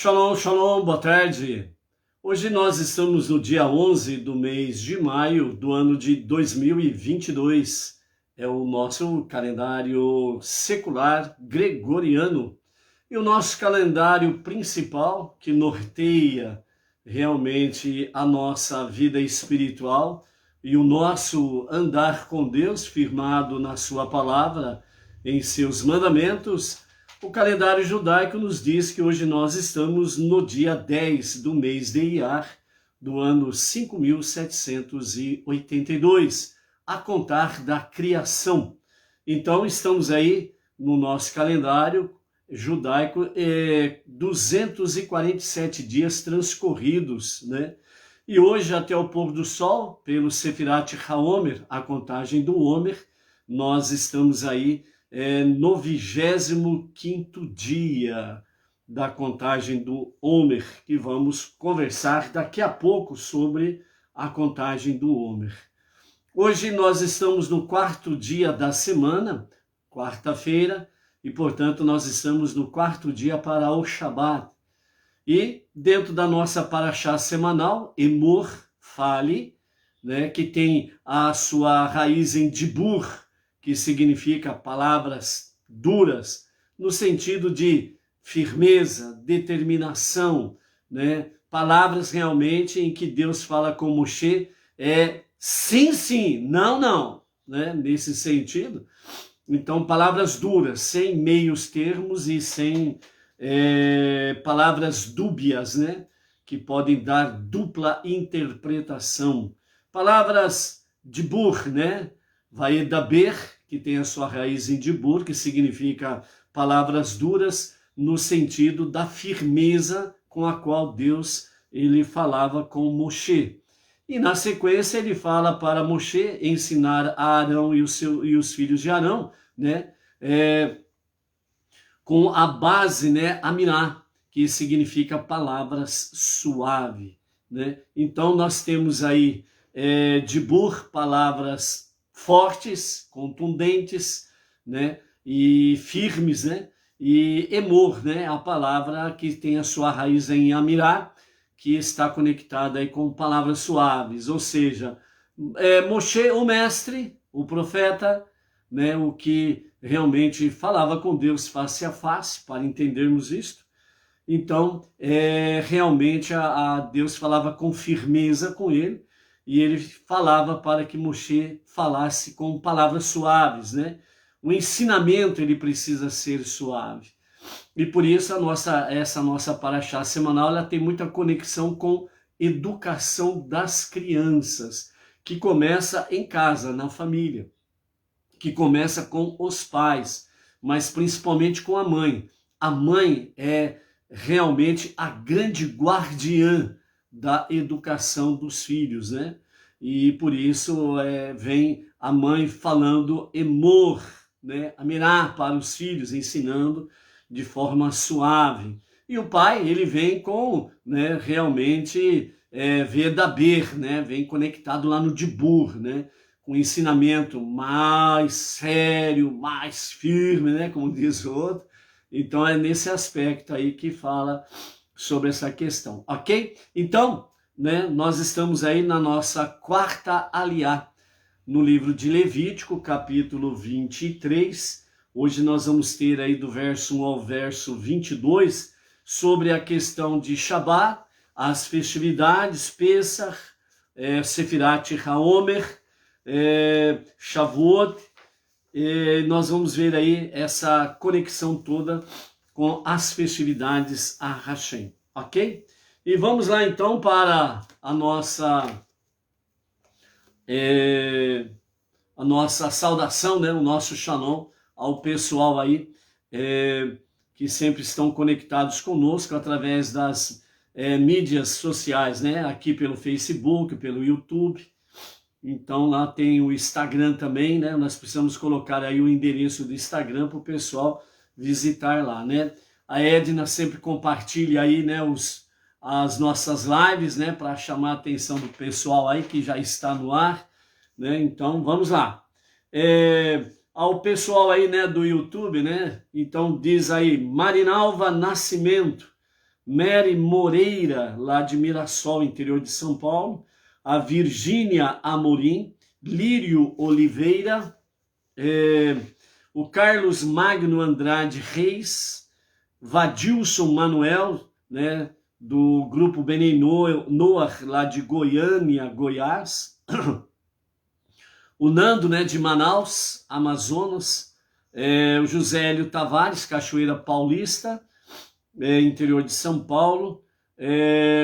Shalom, shalom, boa tarde. Hoje nós estamos no dia 11 do mês de maio do ano de 2022. É o nosso calendário secular gregoriano. E o nosso calendário principal, que norteia realmente a nossa vida espiritual e o nosso andar com Deus, firmado na sua palavra, em seus mandamentos. O calendário judaico nos diz que hoje nós estamos no dia 10 do mês de Iyar, do ano 5782, a contar da criação. Então estamos aí no nosso calendário judaico, 247 dias transcorridos, né? E hoje, até o pôr do sol, pelo Sefirat HaOmer, a contagem do Homer, nós estamos aí no 25º dia da contagem do Homer, que vamos conversar daqui a pouco sobre a contagem do Homer. Hoje nós estamos no 4º dia da semana, quarta-feira, e portanto nós estamos no 4º dia para o Shabat. E dentro da nossa paraxá semanal, Emor, fale, né, que tem a sua raiz em Dibur, que significa palavras duras, no sentido de firmeza, determinação, né? Palavras realmente em que Deus fala com Moshe, sim, sim, não, não, né? Nesse sentido. Então, palavras duras, sem meios termos e sem palavras dúbias, né? Que podem dar dupla interpretação. Palavras dibur, né? Vaedaber, que tem a sua raiz em dibur, que significa palavras duras, no sentido da firmeza com a qual Deus ele falava com Moshe. E na sequência ele fala para Moshe ensinar a Arão e os filhos de Arão, né? Com a base, né, Aminá, que significa palavras suave, né? Então nós temos aí dibur, palavras fortes, contundentes, né, e firmes, né, e emor, né, a palavra que tem a sua raiz em amirá, que está conectada aí com palavras suaves, ou seja, Moshe, o mestre, o profeta, né, o que realmente falava com Deus face a face, para entendermos isto. Então, realmente a Deus falava com firmeza com ele, e ele falava para que Moshe falasse com palavras suaves, né? O ensinamento ele precisa ser suave. E por isso essa nossa paraxá semanal ela tem muita conexão com educação das crianças, que começa em casa, na família, que começa com os pais, mas principalmente com a mãe. A mãe é realmente a grande guardiã da educação dos filhos, né? E por isso vem a mãe falando emor, né? Amirá para os filhos, ensinando de forma suave. E o pai, ele vem com, né, realmente vedaber, né? Vem conectado lá no dibur, né? Com ensinamento mais sério, mais firme, né? Como diz o outro. Então é nesse aspecto aí que fala sobre essa questão, ok? Então, né, nós estamos aí na nossa quarta aliá, no livro de Levítico, capítulo 23. Hoje nós vamos ter aí do verso 1 ao verso 22, sobre a questão de Shabat, as festividades, Pesach, Sefirat HaOmer, Shavuot. Nós vamos ver aí essa conexão toda com as festividades a Hashem, ok? E vamos lá então para a nossa saudação, né? O nosso shalom ao pessoal aí que sempre estão conectados conosco através das mídias sociais, né? Aqui pelo Facebook, pelo YouTube. Então lá tem o Instagram também, né? Nós precisamos colocar aí o endereço do Instagram para o pessoal visitar lá, né? A Edna sempre compartilha aí, né, as nossas lives, né, para chamar a atenção do pessoal aí que já está no ar, né? Então vamos lá. Ao pessoal aí, né, do YouTube, né? Então diz aí Marinalva Nascimento, Mary Moreira, lá de Mirassol, interior de São Paulo, a Virgínia Amorim, Lírio Oliveira, o Carlos Magno Andrade Reis, Vadilson Manuel, né, do grupo Benei Noah, lá de Goiânia, Goiás, o Nando, né, de Manaus, Amazonas, o José Hélio Tavares, Cachoeira Paulista, interior de São Paulo,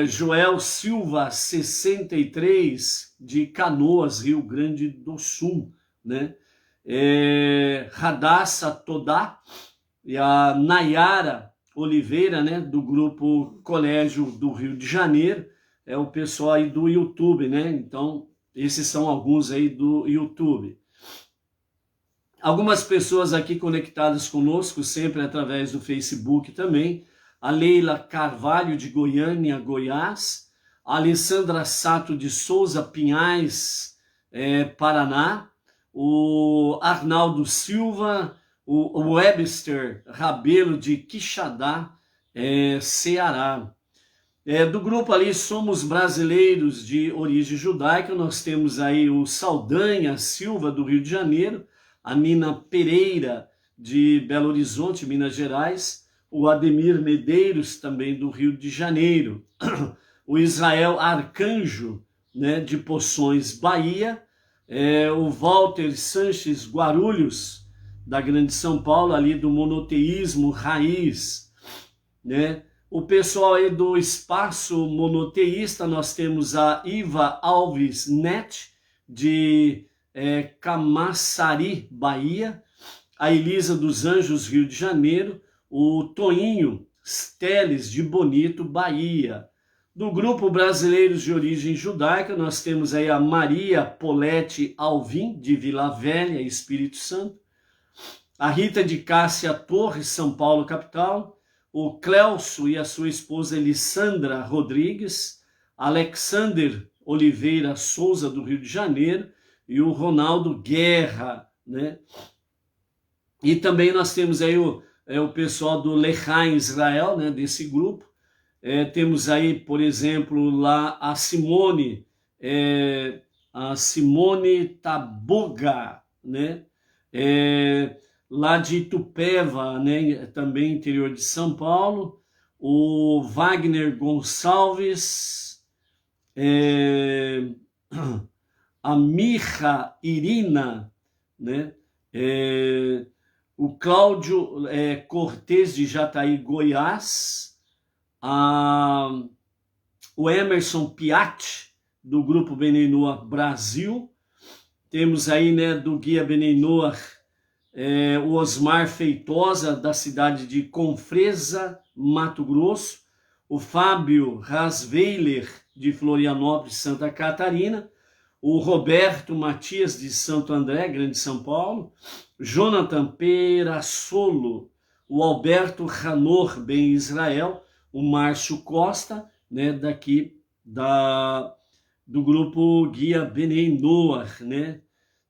Joel Silva, 63, de Canoas, Rio Grande do Sul, né? Radassa Todá, e a Nayara Oliveira, né, do grupo Colégio do Rio de Janeiro, é o pessoal aí do YouTube, né? Então, esses são alguns aí do YouTube. Algumas pessoas aqui conectadas conosco, sempre através do Facebook também. A Leila Carvalho, de Goiânia, Goiás. A Alessandra Sato de Souza Pinhais, Paraná. O Arnaldo Silva, o Webster Rabelo, de Quixadá, Ceará. Do grupo ali Somos Brasileiros de Origem Judaica, nós temos aí o Saldanha Silva, do Rio de Janeiro, a Nina Pereira, de Belo Horizonte, Minas Gerais, o Ademir Medeiros, também do Rio de Janeiro, o Israel Arcanjo, né, de Poções, Bahia, o Walter Sanches Guarulhos, da Grande São Paulo, ali do Monoteísmo Raiz, né? O pessoal aí do Espaço Monoteísta, nós temos a Iva Alves Net, de Camaçari, Bahia, a Elisa dos Anjos, Rio de Janeiro, o Toinho Steles, de Bonito, Bahia. Do grupo Brasileiros de Origem Judaica, nós temos aí a Maria Polete Alvim, de Vila Velha, Espírito Santo, a Rita de Cássia Torres, São Paulo, capital, o Cleuso e a sua esposa Elissandra Rodrigues, Alexander Oliveira Souza, do Rio de Janeiro, e o Ronaldo Guerra, né? E também nós temos aí o pessoal do Lechaim Israel, né, desse grupo. Temos aí, por exemplo, lá a Simone Taboga, né? Lá de Itupeva, né, também interior de São Paulo, o Wagner Gonçalves, a Mirra Irina, né, o Cláudio Cortez, de Jataí, Goiás, o Emerson Piatti, do grupo Benei Noah Brasil. Temos aí, né, do Guia Benei Noah, o Osmar Feitosa, da cidade de Confresa, Mato Grosso, o Fábio Rasweiler, de Florianópolis, Santa Catarina, o Roberto Matias, de Santo André, Grande São Paulo, Jonathan Perassolo, o Alberto Hanor, bem Israel, o Márcio Costa, né, daqui do grupo Guia Benei Noah, né?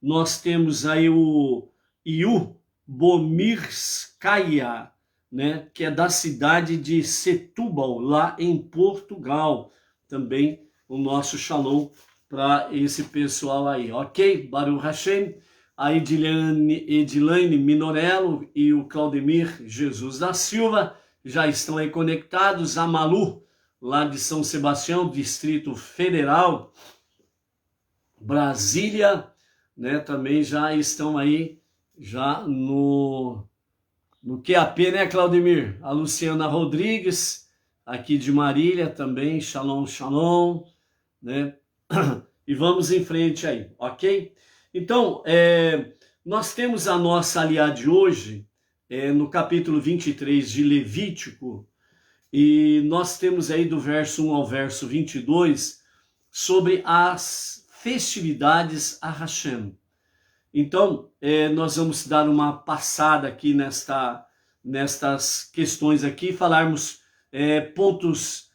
Nós temos aí o Iu Bomirskaya, né, que é da cidade de Setúbal, lá em Portugal. Também o nosso shalom para esse pessoal aí, ok? Baruch Hashem, a Edilane Minorello e o Claudemir Jesus da Silva já estão aí conectados. A Malu, lá de São Sebastião, Distrito Federal, Brasília, né, também já estão aí, já no QAP, né, Claudemir? A Luciana Rodrigues, aqui de Marília também, shalom, shalom, né? E vamos em frente aí, ok? Então, nós temos a nossa aliá de hoje, no capítulo 23 de Levítico, e nós temos aí do verso 1 ao verso 22, sobre as festividades a Hashem. Então, nós vamos dar uma passada aqui nestas questões aqui, falarmos pontos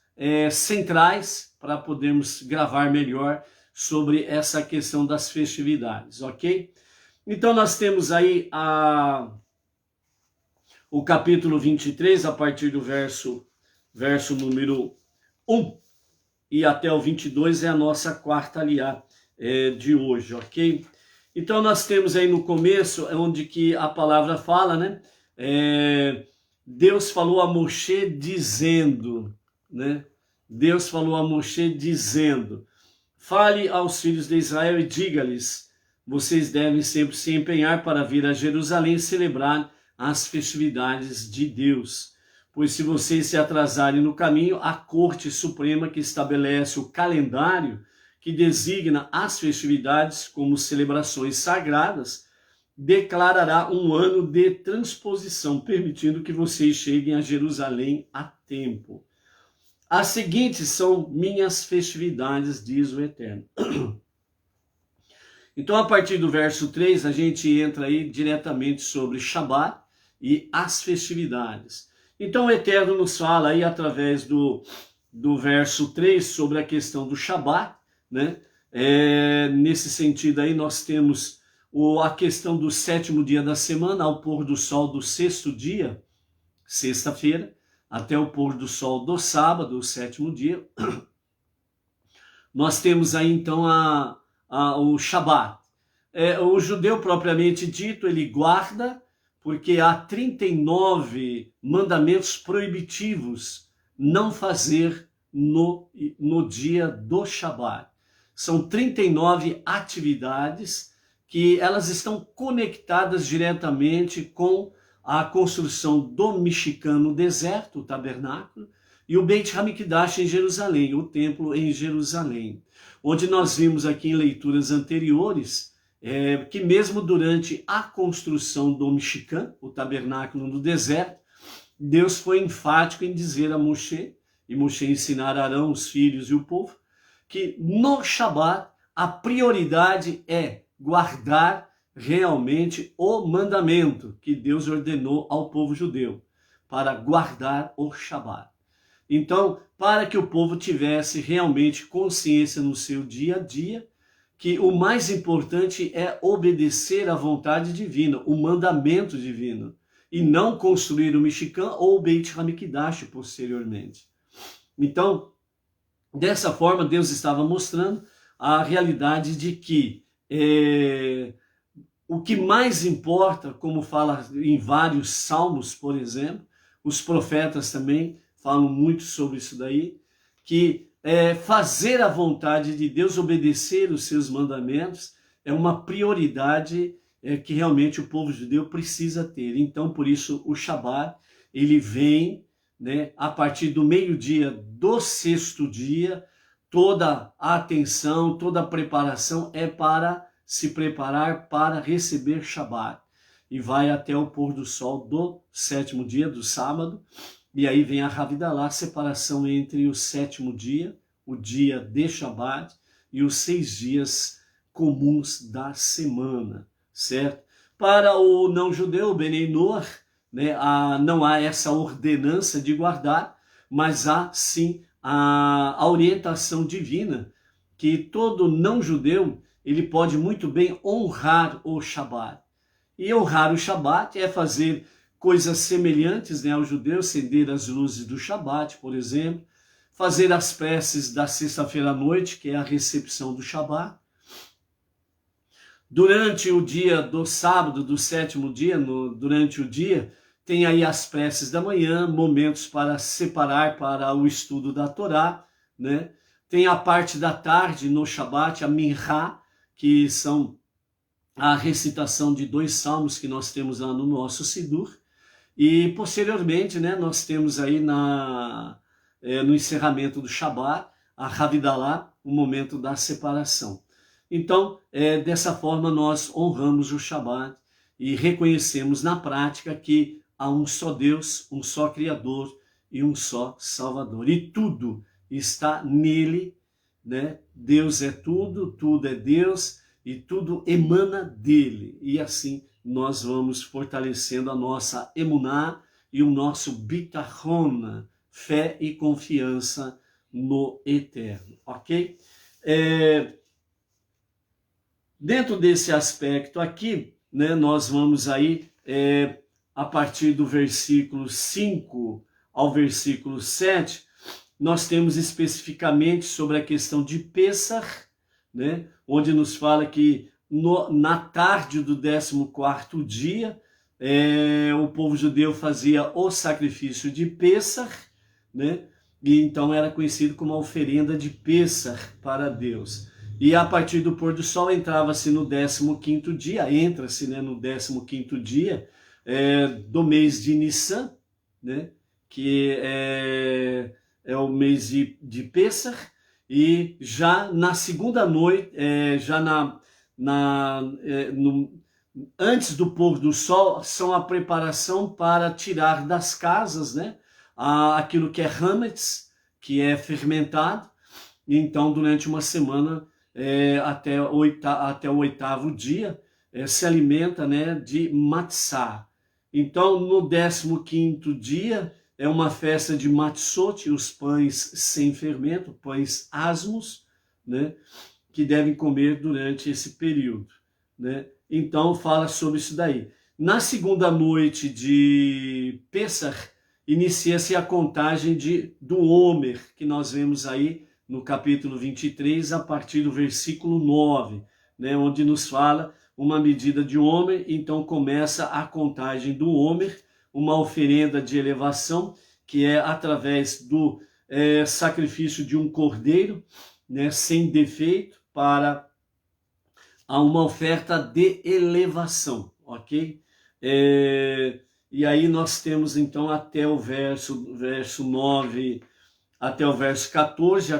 centrais para podermos gravar melhor sobre essa questão das festividades, ok? Então, nós temos aí o capítulo 23, a partir do verso verso número 1 e até o 22 é a nossa quarta aliá de hoje, ok? Então nós temos aí no começo, onde que a palavra fala, né? Deus falou a Moshe dizendo, né? Deus falou a Moshe dizendo: fale aos filhos de Israel e diga-lhes: vocês devem sempre se empenhar para vir a Jerusalém e celebrar as festividades de Deus. Pois se vocês se atrasarem no caminho, a Corte Suprema que estabelece o calendário que designa as festividades como celebrações sagradas, declarará um ano de transposição, permitindo que vocês cheguem a Jerusalém a tempo. As seguintes são minhas festividades, diz o Eterno. Então, a partir do verso 3, a gente entra aí diretamente sobre Shabat e as festividades. Então, o Eterno nos fala aí através do verso 3 sobre a questão do Shabat, né? Nesse sentido aí, nós temos a questão do 7º dia da semana, ao pôr do sol do 6º dia, sexta-feira, até o pôr do sol do sábado, o 7º dia. Nós temos aí então o Shabat. O judeu propriamente dito, ele guarda, porque há 39 mandamentos proibitivos não fazer no dia do Shabat. São 39 atividades que elas estão conectadas diretamente com a construção do Mishkan no deserto, o tabernáculo, e o Beit HaMikdash em Jerusalém, o templo em Jerusalém, onde nós vimos aqui em leituras anteriores que mesmo durante a construção do Mishkan, o tabernáculo no deserto, Deus foi enfático em dizer a Moshe, e Moshe ensinar a Arão, os filhos e o povo, que no Shabat a prioridade é guardar realmente o mandamento que Deus ordenou ao povo judeu, para guardar o Shabat. Então, para que o povo tivesse realmente consciência no seu dia a dia, que o mais importante é obedecer à vontade divina, o mandamento divino, e não construir o Mishkan ou o Beit HaMikdash posteriormente. Então, dessa forma, Deus estava mostrando a realidade de que o que mais importa, como fala em vários salmos, por exemplo, os profetas também falam muito sobre isso daí, que fazer a vontade de Deus, obedecer os seus mandamentos, é uma prioridade que realmente o povo judeu precisa ter. Então, por isso, o Shabat, ele vem, né, a partir do meio-dia do 6º dia, toda a atenção, toda a preparação é para se preparar para receber Shabat. E vai até o pôr do sol do 7º dia, do sábado. E aí vem a Havidalá, separação entre o 7º dia, o dia de Shabat, e os 6 dias comuns da semana, certo? Para o não-judeu, Benei Noach, né, não há essa ordenança de guardar, mas há sim a orientação divina, que todo não-judeu ele pode muito bem honrar o Shabat. E honrar o Shabat é fazer coisas semelhantes, né, ao judeu, acender as luzes do Shabat, por exemplo, fazer as preces da sexta-feira à noite, que é a recepção do Shabat. Durante o dia do sábado, do 7º dia, durante o dia, tem aí as preces da manhã, momentos para separar para o estudo da Torá, né? Tem a parte da tarde no Shabat, a Minhá, que são a recitação de 2 salmos que nós temos lá no nosso Sidur. E posteriormente, né, nós temos aí no encerramento do Shabat, a Havidalá, o momento da separação. Então, dessa forma nós honramos o Shabat e reconhecemos na prática que há um só Deus, um só Criador e um só Salvador. E tudo está nele, né? Deus é tudo, tudo é Deus e tudo emana dele. E assim nós vamos fortalecendo a nossa emuná e o nosso bitachon, fé e confiança no Eterno, ok? Dentro desse aspecto aqui, né, nós vamos aí, a partir do versículo 5 ao versículo 7, nós temos especificamente sobre a questão de Pêssar, né, onde nos fala que na tarde do 14º dia, o povo judeu fazia o sacrifício de Pêssar, né, e então era conhecido como a oferenda de Pêssar para Deus. E a partir do pôr do sol entrava-se no 15º dia, entra-se, né, no 15º dia do mês de Nissan, né, que é o mês de Pêssar, e já na segunda noite, antes do pôr do sol, são a preparação para tirar das casas, né, aquilo que é hametz, que é fermentado. E então, durante uma semana, até o 8º dia, se alimenta, né, de matzá. Então, no 15º dia, é uma festa de matzot, os pães sem fermento, pães asmos, né, que devem comer durante esse período, né? Então, fala sobre isso daí. Na segunda noite de Pêssar, inicia-se a contagem do Homer, que nós vemos aí no capítulo 23, a partir do versículo 9, né, onde nos fala uma medida de Homer. Então começa a contagem do Homer, uma oferenda de elevação, que é através do sacrifício de um cordeiro, né, sem defeito, para uma oferta de elevação, ok? E aí nós temos então até o verso 9, até o verso 14,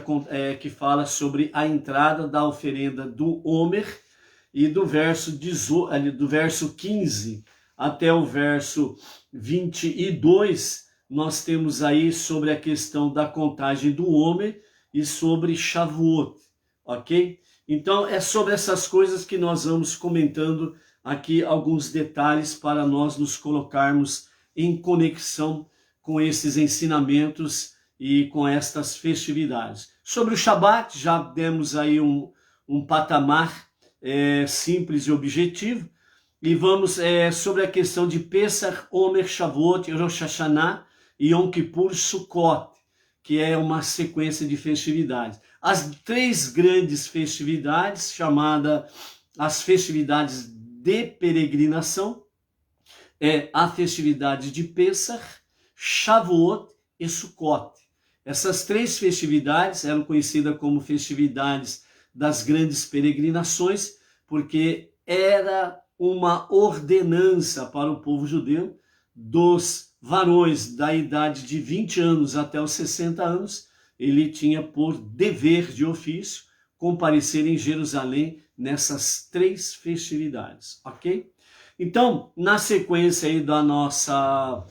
que fala sobre a entrada da oferenda do Homer, e do verso 15 até o verso 22, nós temos aí sobre a questão da contagem do Homer e sobre Shavuot, ok? Então é sobre essas coisas que nós vamos comentando aqui, alguns detalhes para nós nos colocarmos em conexão com esses ensinamentos e com estas festividades. Sobre o Shabat, já demos aí um patamar simples e objetivo, e vamos sobre a questão de Pêssar, Homer, Shavuot, Rosh Hashanah e Yom Kippur, Sukkot, que é uma sequência de festividades. As três grandes festividades, chamadas as festividades de peregrinação, a festividade de Pêssar, Shavuot e Sukkot. Essas três festividades eram conhecidas como festividades das grandes peregrinações, porque era uma ordenança para o povo judeu dos varões da idade de 20 anos até os 60 anos, ele tinha por dever de ofício comparecer em Jerusalém nessas três festividades, ok? Então, na sequência aí da nossa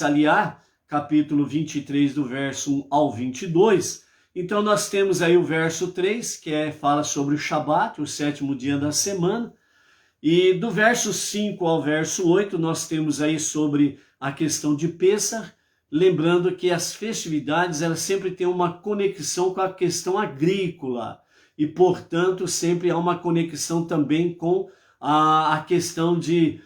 Aliá, capítulo 23, do verso 1 ao 22, então nós temos aí o verso 3, que fala sobre o Shabat, o 7º dia da semana, e do verso 5 ao verso 8, nós temos aí sobre a questão de Pêssar, lembrando que as festividades, elas sempre têm uma conexão com a questão agrícola, e, portanto, sempre há uma conexão também com a questão de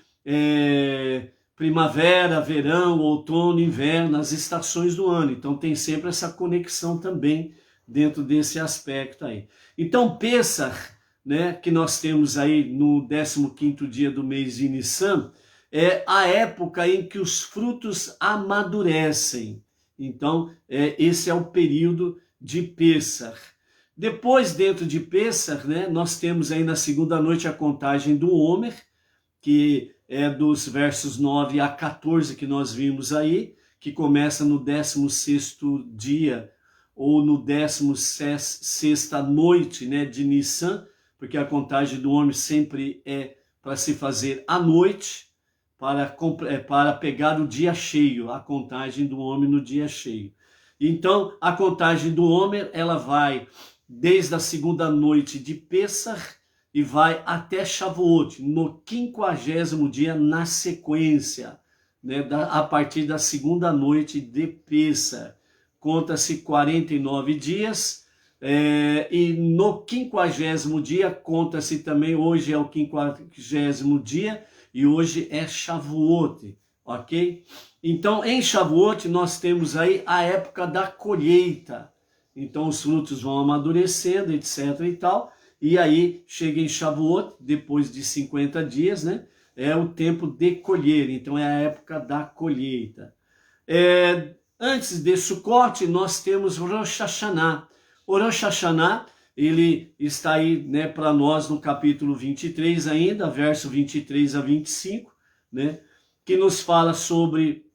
primavera, verão, outono, inverno, as estações do ano. Então, tem sempre essa conexão também dentro desse aspecto aí. Então, Pêssar, né, que nós temos aí no 15º dia do mês de Nissan, é a época em que os frutos amadurecem. Então, esse é o período de Pêssar. Depois, dentro de Pêssar, né, nós temos aí na segunda noite a contagem do Homer, que é dos versos 9 a 14 que nós vimos aí, que começa no 16º dia, ou no 16ª noite, né, de Nissan, porque a contagem do Homer sempre é para se fazer à noite, para pegar o dia cheio, a contagem do Homer no dia cheio. Então, a contagem do Homer, ela vai desde a segunda noite de Pêssar e vai até Shavuot, no 50º dia na sequência, né, a partir da segunda noite de Pêssar. Conta-se 49 dias, e no 50º dia, conta-se também, hoje é o 50º dia, e hoje é Shavuot, ok? Então, em Shavuot, nós temos aí a época da colheita. Então, os frutos vão amadurecendo, etc. e tal. E aí, chega em Shavuot, depois de 50 dias, né? É o tempo de colher. Então, é a época da colheita. Antes de Sukkot, nós temos Rosh Hashanah. O Rosh Hashanah, ele está aí, né, para nós no capítulo 23 ainda, verso 23 a 25, né? Que nos fala sobre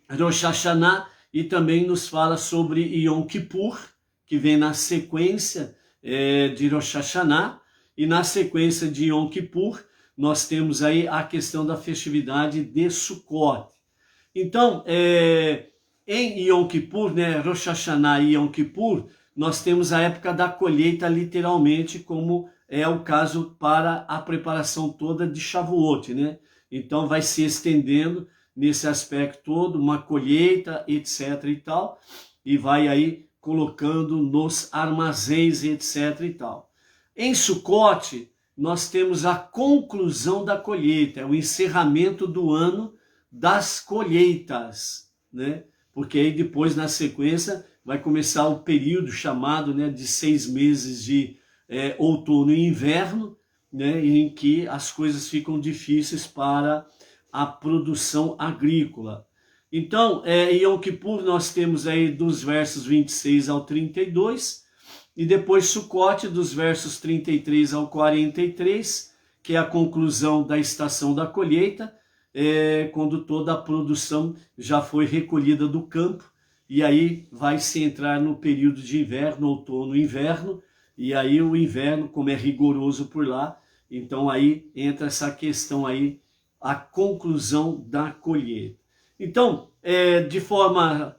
Rosh Hashanah e também nos fala sobre Yom Kippur, que vem na sequência de Rosh Hashanah, e na sequência de Yom Kippur nós temos aí a questão da festividade de Sukkot. Então, em Yom Kippur, né, Rosh Hashanah e Yom Kippur, nós temos a época da colheita literalmente, como é o caso para a preparação toda de Shavuot, né? Então vai se estendendo nesse aspecto todo, uma colheita, etc. e tal, e vai aí colocando nos armazéns, etc. e tal. Em Sukkot, nós temos a conclusão da colheita, o encerramento do ano das colheitas, né? Porque aí depois, na sequência, vai começar o período chamado, né, de 6 meses de outono e inverno, né, em que as coisas ficam difíceis para a produção agrícola. Então, em Yom Kippur nós temos aí dos versos 26 ao 32, e depois Sukkot dos versos 33 ao 43, que é a conclusão da estação da colheita, quando toda a produção já foi recolhida do campo, e aí vai se entrar no período de inverno, outono e inverno, e aí o inverno, como é rigoroso por lá, então aí entra essa questão aí, a conclusão da colheita. Então, de forma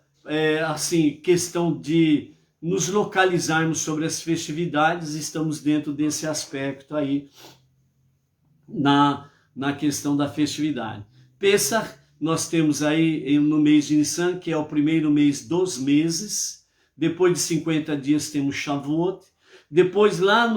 assim, questão de nos localizarmos sobre as festividades, estamos dentro desse aspecto aí na questão da festividade. Pesach, nós temos aí no mês de Nissan, que é o primeiro mês dos meses. Depois de 50 dias temos Shavuot. Depois lá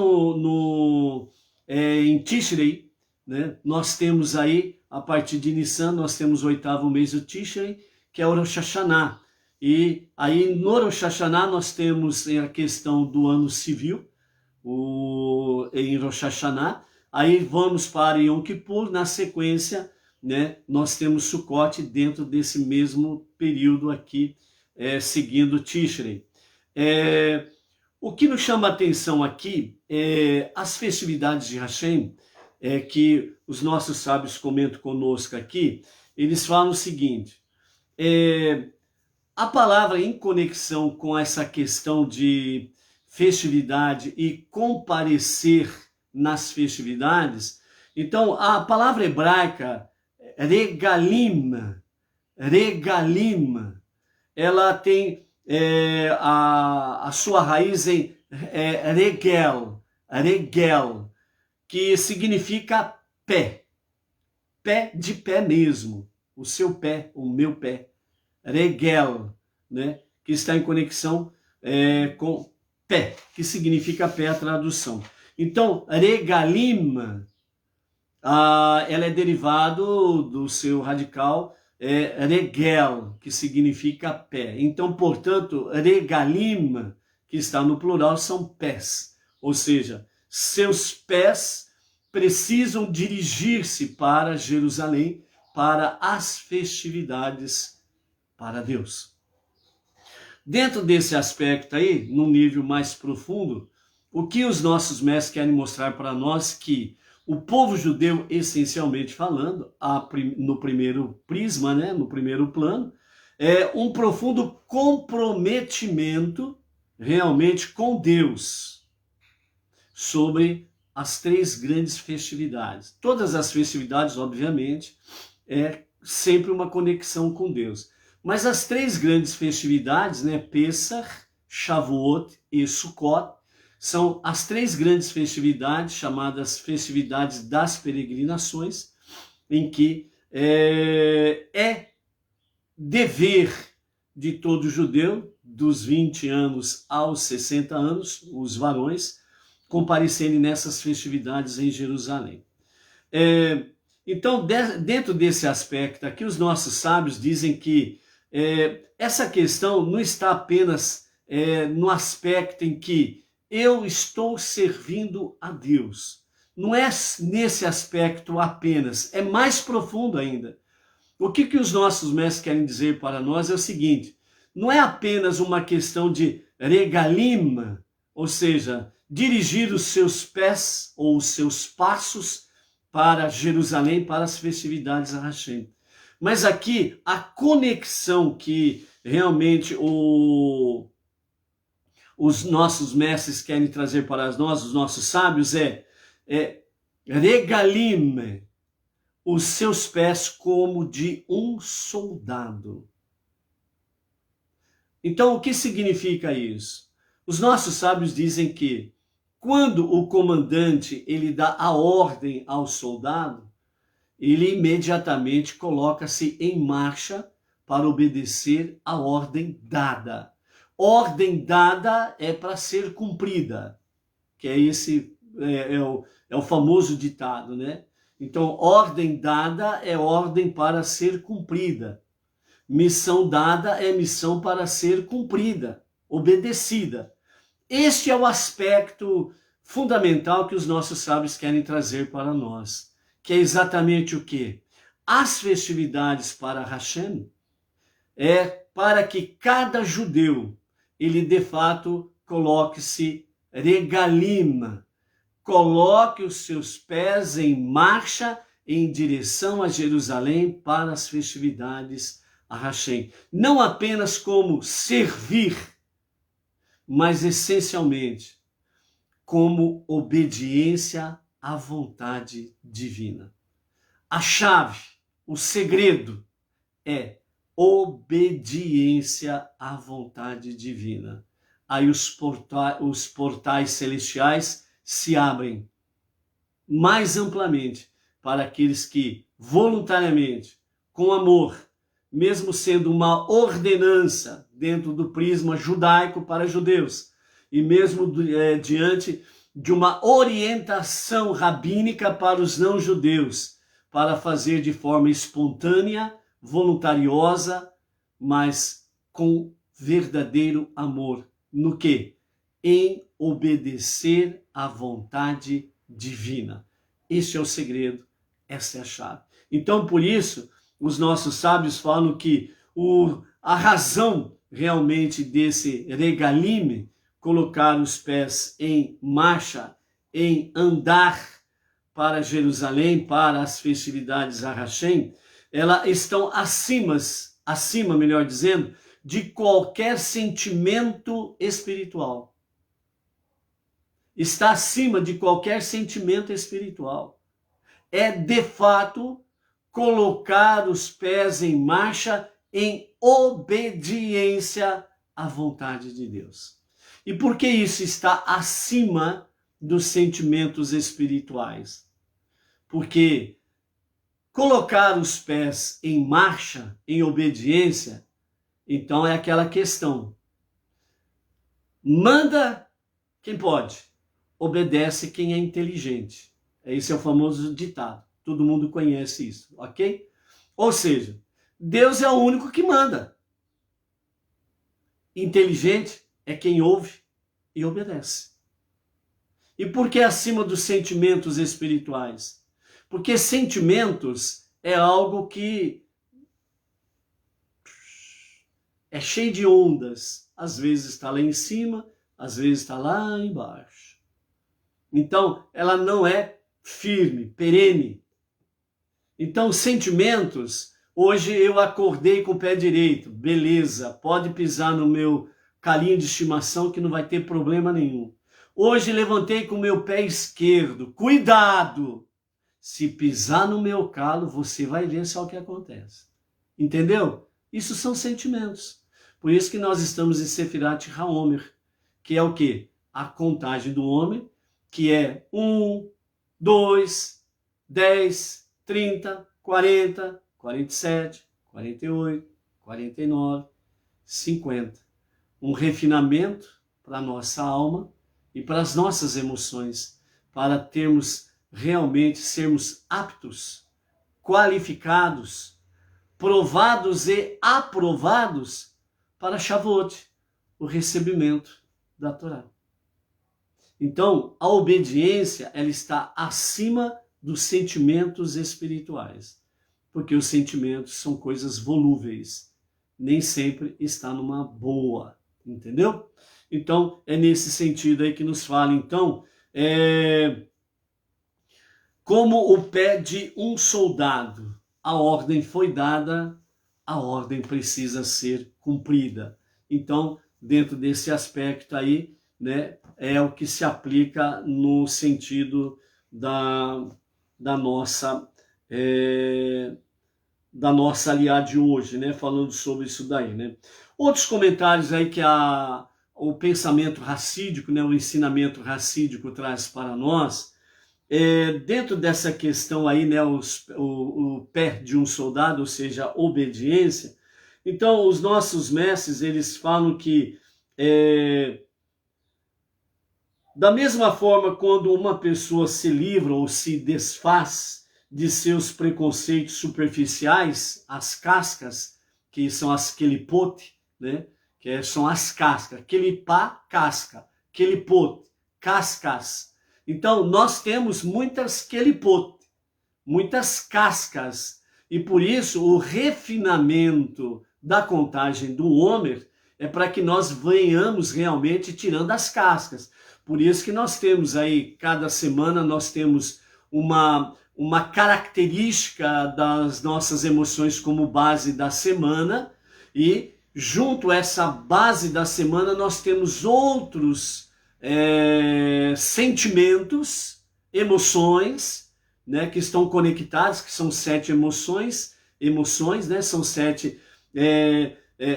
em Tishrei, né, nós temos aí, a partir de Nissan, nós temos o 8º mês do Tishrei, que é o Rosh Hashanah. E aí no Rosh Hashanah nós temos a questão do ano civil, em Rosh Hashanah. Aí vamos para Yom Kippur, na sequência, né, nós temos Sukkot dentro desse mesmo período aqui, seguindo Tishrei. O que nos chama a atenção aqui é as festividades de Hashem, que os nossos sábios comentam conosco aqui. Eles falam o seguinte: a palavra em conexão com essa questão de festividade e comparecer nas festividades. Então, a palavra hebraica regalim, ela tem a sua raiz em regel, que significa pé de pé mesmo, o seu pé, o meu pé, regel, né, que está em conexão com pé, que significa pé, a tradução. Então, regalim, ela é derivado do seu radical regel, que significa pé. Então, portanto, regalim, que está no plural, são pés. Ou seja, seus pés precisam dirigir-se para Jerusalém, para as festividades para Deus. Dentro desse aspecto aí, num nível mais profundo, o que os nossos mestres querem mostrar para nós que o povo judeu, essencialmente falando, no primeiro prisma, né, no primeiro plano, é um profundo comprometimento realmente com Deus sobre as 3 grandes festividades. Todas as festividades, obviamente, é sempre uma conexão com Deus. Mas as 3 grandes festividades, né, Pesach, Shavuot e Sukkot, são as 3 grandes festividades, chamadas festividades das peregrinações, em que é dever de todo judeu, dos 20 anos aos 60 anos, os varões, comparecerem nessas festividades em Jerusalém. Então, dentro desse aspecto aqui, os nossos sábios dizem que essa questão não está apenas no aspecto em que eu estou servindo a Deus. Não é nesse aspecto apenas, é mais profundo ainda. O que os nossos mestres querem dizer para nós é o seguinte: não é apenas uma questão de regalim, ou seja, dirigir os seus pés ou os seus passos para Jerusalém, para as festividades a Hashem. Mas aqui a conexão que realmente os nossos mestres querem trazer para nós, os nossos sábios, é regalim os seus pés como de um soldado. Então, o que significa isso? Os nossos sábios dizem que quando o comandante ele dá a ordem ao soldado, ele imediatamente coloca-se em marcha para obedecer a ordem dada. Ordem dada é para ser cumprida, que é esse é o famoso ditado, né? Então, ordem dada é ordem para ser cumprida. Missão dada é missão para ser cumprida, obedecida. Este é o aspecto fundamental que os nossos sábios querem trazer para nós, que é exatamente o quê? As festividades para Hashem é para que cada judeu, ele de fato coloque-se regalim, coloque os seus pés em marcha em direção a Jerusalém para as festividades a Hashem. Não apenas como servir, mas essencialmente como obediência à vontade divina. A chave, o segredo é obediência à vontade divina. Aí os portais celestiais se abrem mais amplamente para aqueles que voluntariamente, com amor, mesmo sendo uma ordenança dentro do prisma judaico para judeus, e mesmo diante de uma orientação rabínica para os não-judeus, para fazer de forma espontânea, voluntariosa, mas com verdadeiro amor. No quê? Em obedecer à vontade divina. Este é o segredo, essa é a chave. Então, por isso, os nossos sábios falam que a razão realmente desse regalim, colocar os pés em marcha, em andar para Jerusalém, para as festividades a Hashem, elas estão acima, melhor dizendo, de qualquer sentimento espiritual. Está acima de qualquer sentimento espiritual. É, de fato, colocar os pés em marcha em obediência à vontade de Deus. E por que isso está acima dos sentimentos espirituais? Porque colocar os pés em marcha, em obediência, então é aquela questão. Manda quem pode, obedece quem é inteligente. Esse é o famoso ditado. Todo mundo conhece isso, ok? Ou seja, Deus é o único que manda. Inteligente é quem ouve e obedece. E por que acima dos sentimentos espirituais? Porque sentimentos é algo que é cheio de ondas. Às vezes está lá em cima, às vezes está lá embaixo. Então, ela não é firme, perene. Então, sentimentos, hoje eu acordei com o pé direito, beleza, pode pisar no meu calinho de estimação que não vai ter problema nenhum. Hoje levantei com o meu pé esquerdo, cuidado, se pisar no meu calo, você vai ver só o que acontece. Entendeu? Isso são sentimentos. Por isso que nós estamos em Sefirat HaOmer, que é o quê? A contagem do homem, que é 1, 2, 10, 30, 40, 47, 48, 49, 50. Um refinamento para a nossa alma e para as nossas emoções, para termos realmente, sermos aptos qualificados, provados e aprovados para Shavuot, o recebimento da Torá. Então, a obediência, ela está acima dos sentimentos espirituais, porque os sentimentos são coisas volúveis, nem sempre está numa boa, entendeu? Então, é nesse sentido aí que nos fala, então, como o pé de um soldado, a ordem foi dada, a ordem precisa ser cumprida. Então, dentro desse aspecto aí, né, é o que se aplica no sentido da nossa aliá de hoje, né, falando sobre isso daí, né. Outros comentários aí que o pensamento racídico, né, o ensinamento racídico traz para nós, dentro dessa questão aí, né, o pé de um soldado, ou seja, a obediência. Então, os nossos mestres, eles falam que da mesma forma, quando uma pessoa se livra ou se desfaz de seus preconceitos superficiais, as cascas, que são as kelipote, né? Que são as cascas, kelipá, casca, kelipote, cascas. Então, nós temos muitas kelipote, muitas cascas, e por isso o refinamento da contagem do Homer é para que nós venhamos realmente tirando as cascas. Por isso que nós temos aí, cada semana nós temos uma característica das nossas emoções como base da semana, e junto a essa base da semana nós temos outros sentimentos, emoções, né, que estão conectados, que são 7 emoções, né, são 7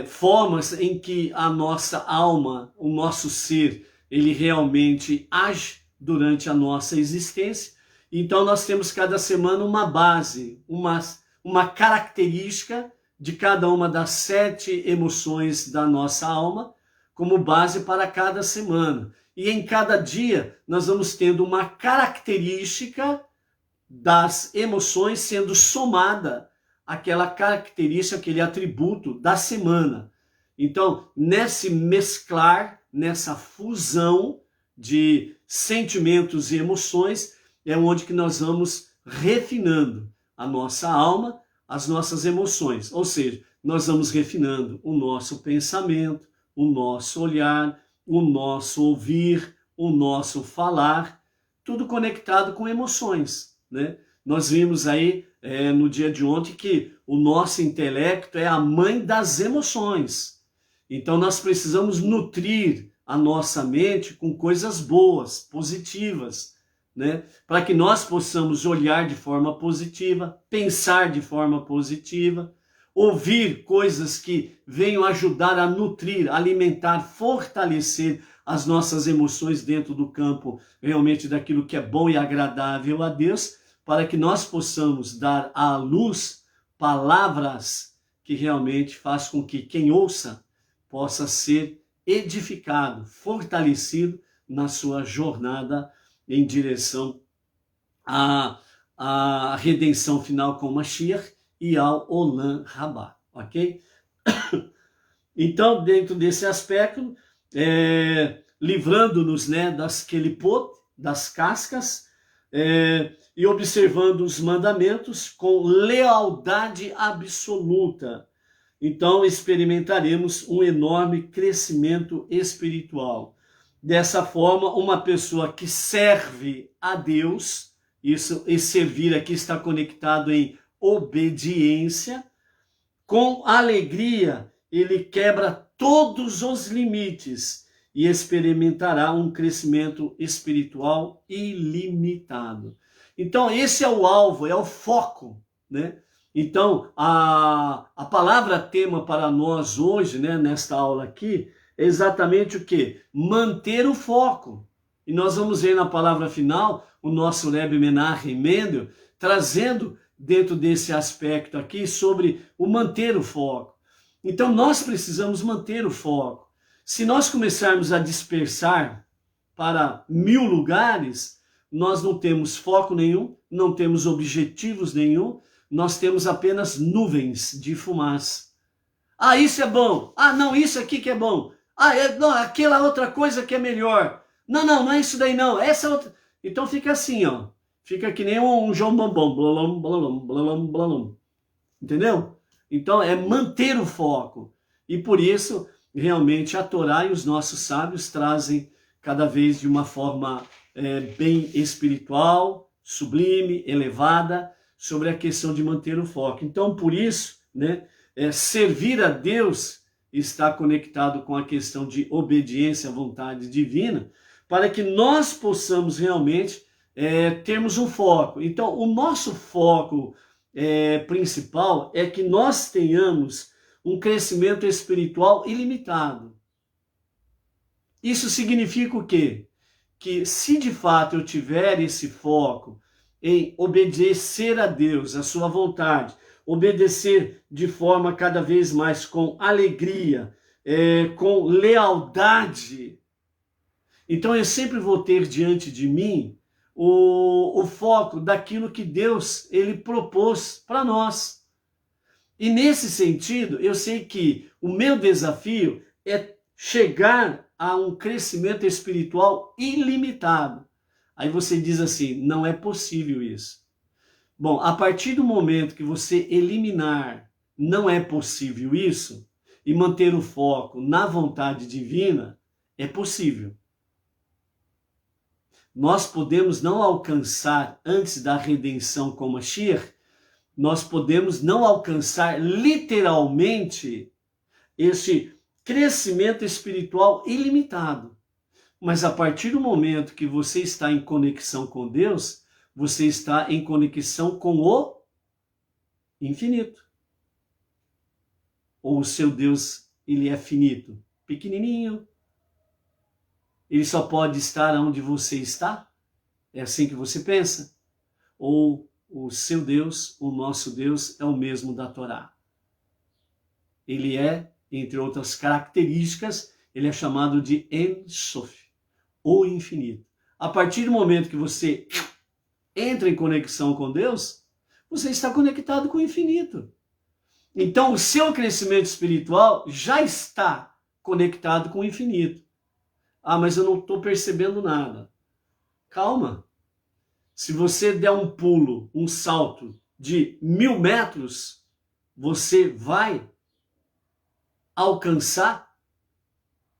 formas em que a nossa alma, o nosso ser, ele realmente age durante a nossa existência. Então nós temos cada semana uma base, uma característica de cada uma das 7 emoções da nossa alma, como base para cada semana. E em cada dia nós vamos tendo uma característica das emoções sendo somada àquela característica, aquele atributo da semana. Então, nesse mesclar, nessa fusão de sentimentos e emoções, é onde que nós vamos refinando a nossa alma, as nossas emoções. Ou seja, nós vamos refinando o nosso pensamento, o nosso olhar, o nosso ouvir, o nosso falar, tudo conectado com emoções, né? Nós vimos aí no dia de ontem que o nosso intelecto é a mãe das emoções. Então nós precisamos nutrir a nossa mente com coisas boas, positivas, né? Para que nós possamos olhar de forma positiva, pensar de forma positiva, ouvir coisas que venham ajudar a nutrir, alimentar, fortalecer as nossas emoções dentro do campo realmente daquilo que é bom e agradável a Deus, para que nós possamos dar à luz palavras que realmente faz com que quem ouça possa ser edificado, fortalecido na sua jornada em direção à redenção final com Mashiach e ao Olam Rabá, ok? Então, dentro desse aspecto, livrando-nos, né, das kelipot, das cascas, e observando os mandamentos com lealdade absoluta, então experimentaremos um enorme crescimento espiritual. Dessa forma, uma pessoa que serve a Deus, e servir aqui está conectado em obediência, com alegria ele quebra todos os limites e experimentará um crescimento espiritual ilimitado. Então esse é o alvo, é o foco, né? Então a palavra tema para nós hoje, né, nesta aula aqui, é exatamente o quê? Manter o foco. E nós vamos ver na palavra final o nosso Rebbe Menachem Mendel trazendo dentro desse aspecto aqui sobre o manter o foco. Então nós precisamos manter o foco. Se nós começarmos a dispersar para 1000 lugares, nós não temos foco nenhum, não temos objetivos nenhum, nós temos apenas nuvens de fumaça. Ah, isso é bom. Ah, não, isso aqui que é bom. Ah, não, aquela outra coisa que é melhor. Não, não é isso daí não. Essa outra. Então fica assim, ó. Fica que nem um João Bombom. Blalom, blalom, blalom, blalom. Entendeu? Então é manter o foco. E por isso, realmente, a Torá e os nossos sábios trazem cada vez de uma forma bem espiritual, sublime, elevada, sobre a questão de manter o foco. Então, por isso, né, servir a Deus está conectado com a questão de obediência à vontade divina, para que nós possamos realmente termos um foco. Então, o nosso foco principal é que nós tenhamos um crescimento espiritual ilimitado. Isso significa o quê? Que se de fato eu tiver esse foco em obedecer a Deus, a sua vontade, obedecer de forma cada vez mais com alegria, com lealdade, então eu sempre vou ter diante de mim o foco daquilo que Deus ele propôs para nós. E nesse sentido, eu sei que o meu desafio é chegar a um crescimento espiritual ilimitado. Aí você diz assim, não é possível isso. Bom, a partir do momento que você eliminar não é possível isso, e manter o foco na vontade divina, é possível. Nós podemos não alcançar antes da redenção com Mashiach, nós podemos não alcançar literalmente esse crescimento espiritual ilimitado. Mas a partir do momento que você está em conexão com Deus, você está em conexão com o infinito. Ou o seu Deus, ele é finito, pequenininho. Ele só pode estar onde você está? É assim que você pensa? Ou o seu Deus, o nosso Deus, é o mesmo da Torá? Ele é, entre outras características, ele é chamado de En Sof, o infinito. A partir do momento que você entra em conexão com Deus, você está conectado com o infinito. Então, o seu crescimento espiritual já está conectado com o infinito. Ah, mas eu não estou percebendo nada. Calma. Se você der um pulo, um salto de 1000 metros, você vai alcançar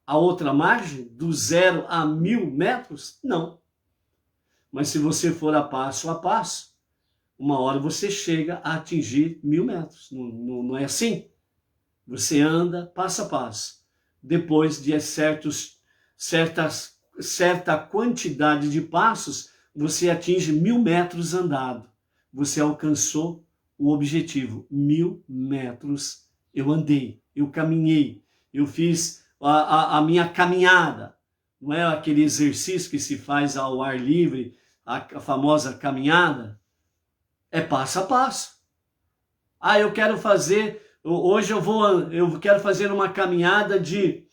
a outra margem, do 0 a 1000 metros? Não. Mas se você for a passo, uma hora você chega a atingir 1000 metros. Não é assim? Você anda passo a passo. Depois de certa quantidade de passos, você atinge 1000 metros andado. Você alcançou o objetivo. 1000 metros eu andei, eu caminhei, eu fiz a minha caminhada. Não é aquele exercício que se faz ao ar livre, a famosa caminhada? É passo a passo. Ah, eu quero fazer, hoje eu quero fazer uma caminhada de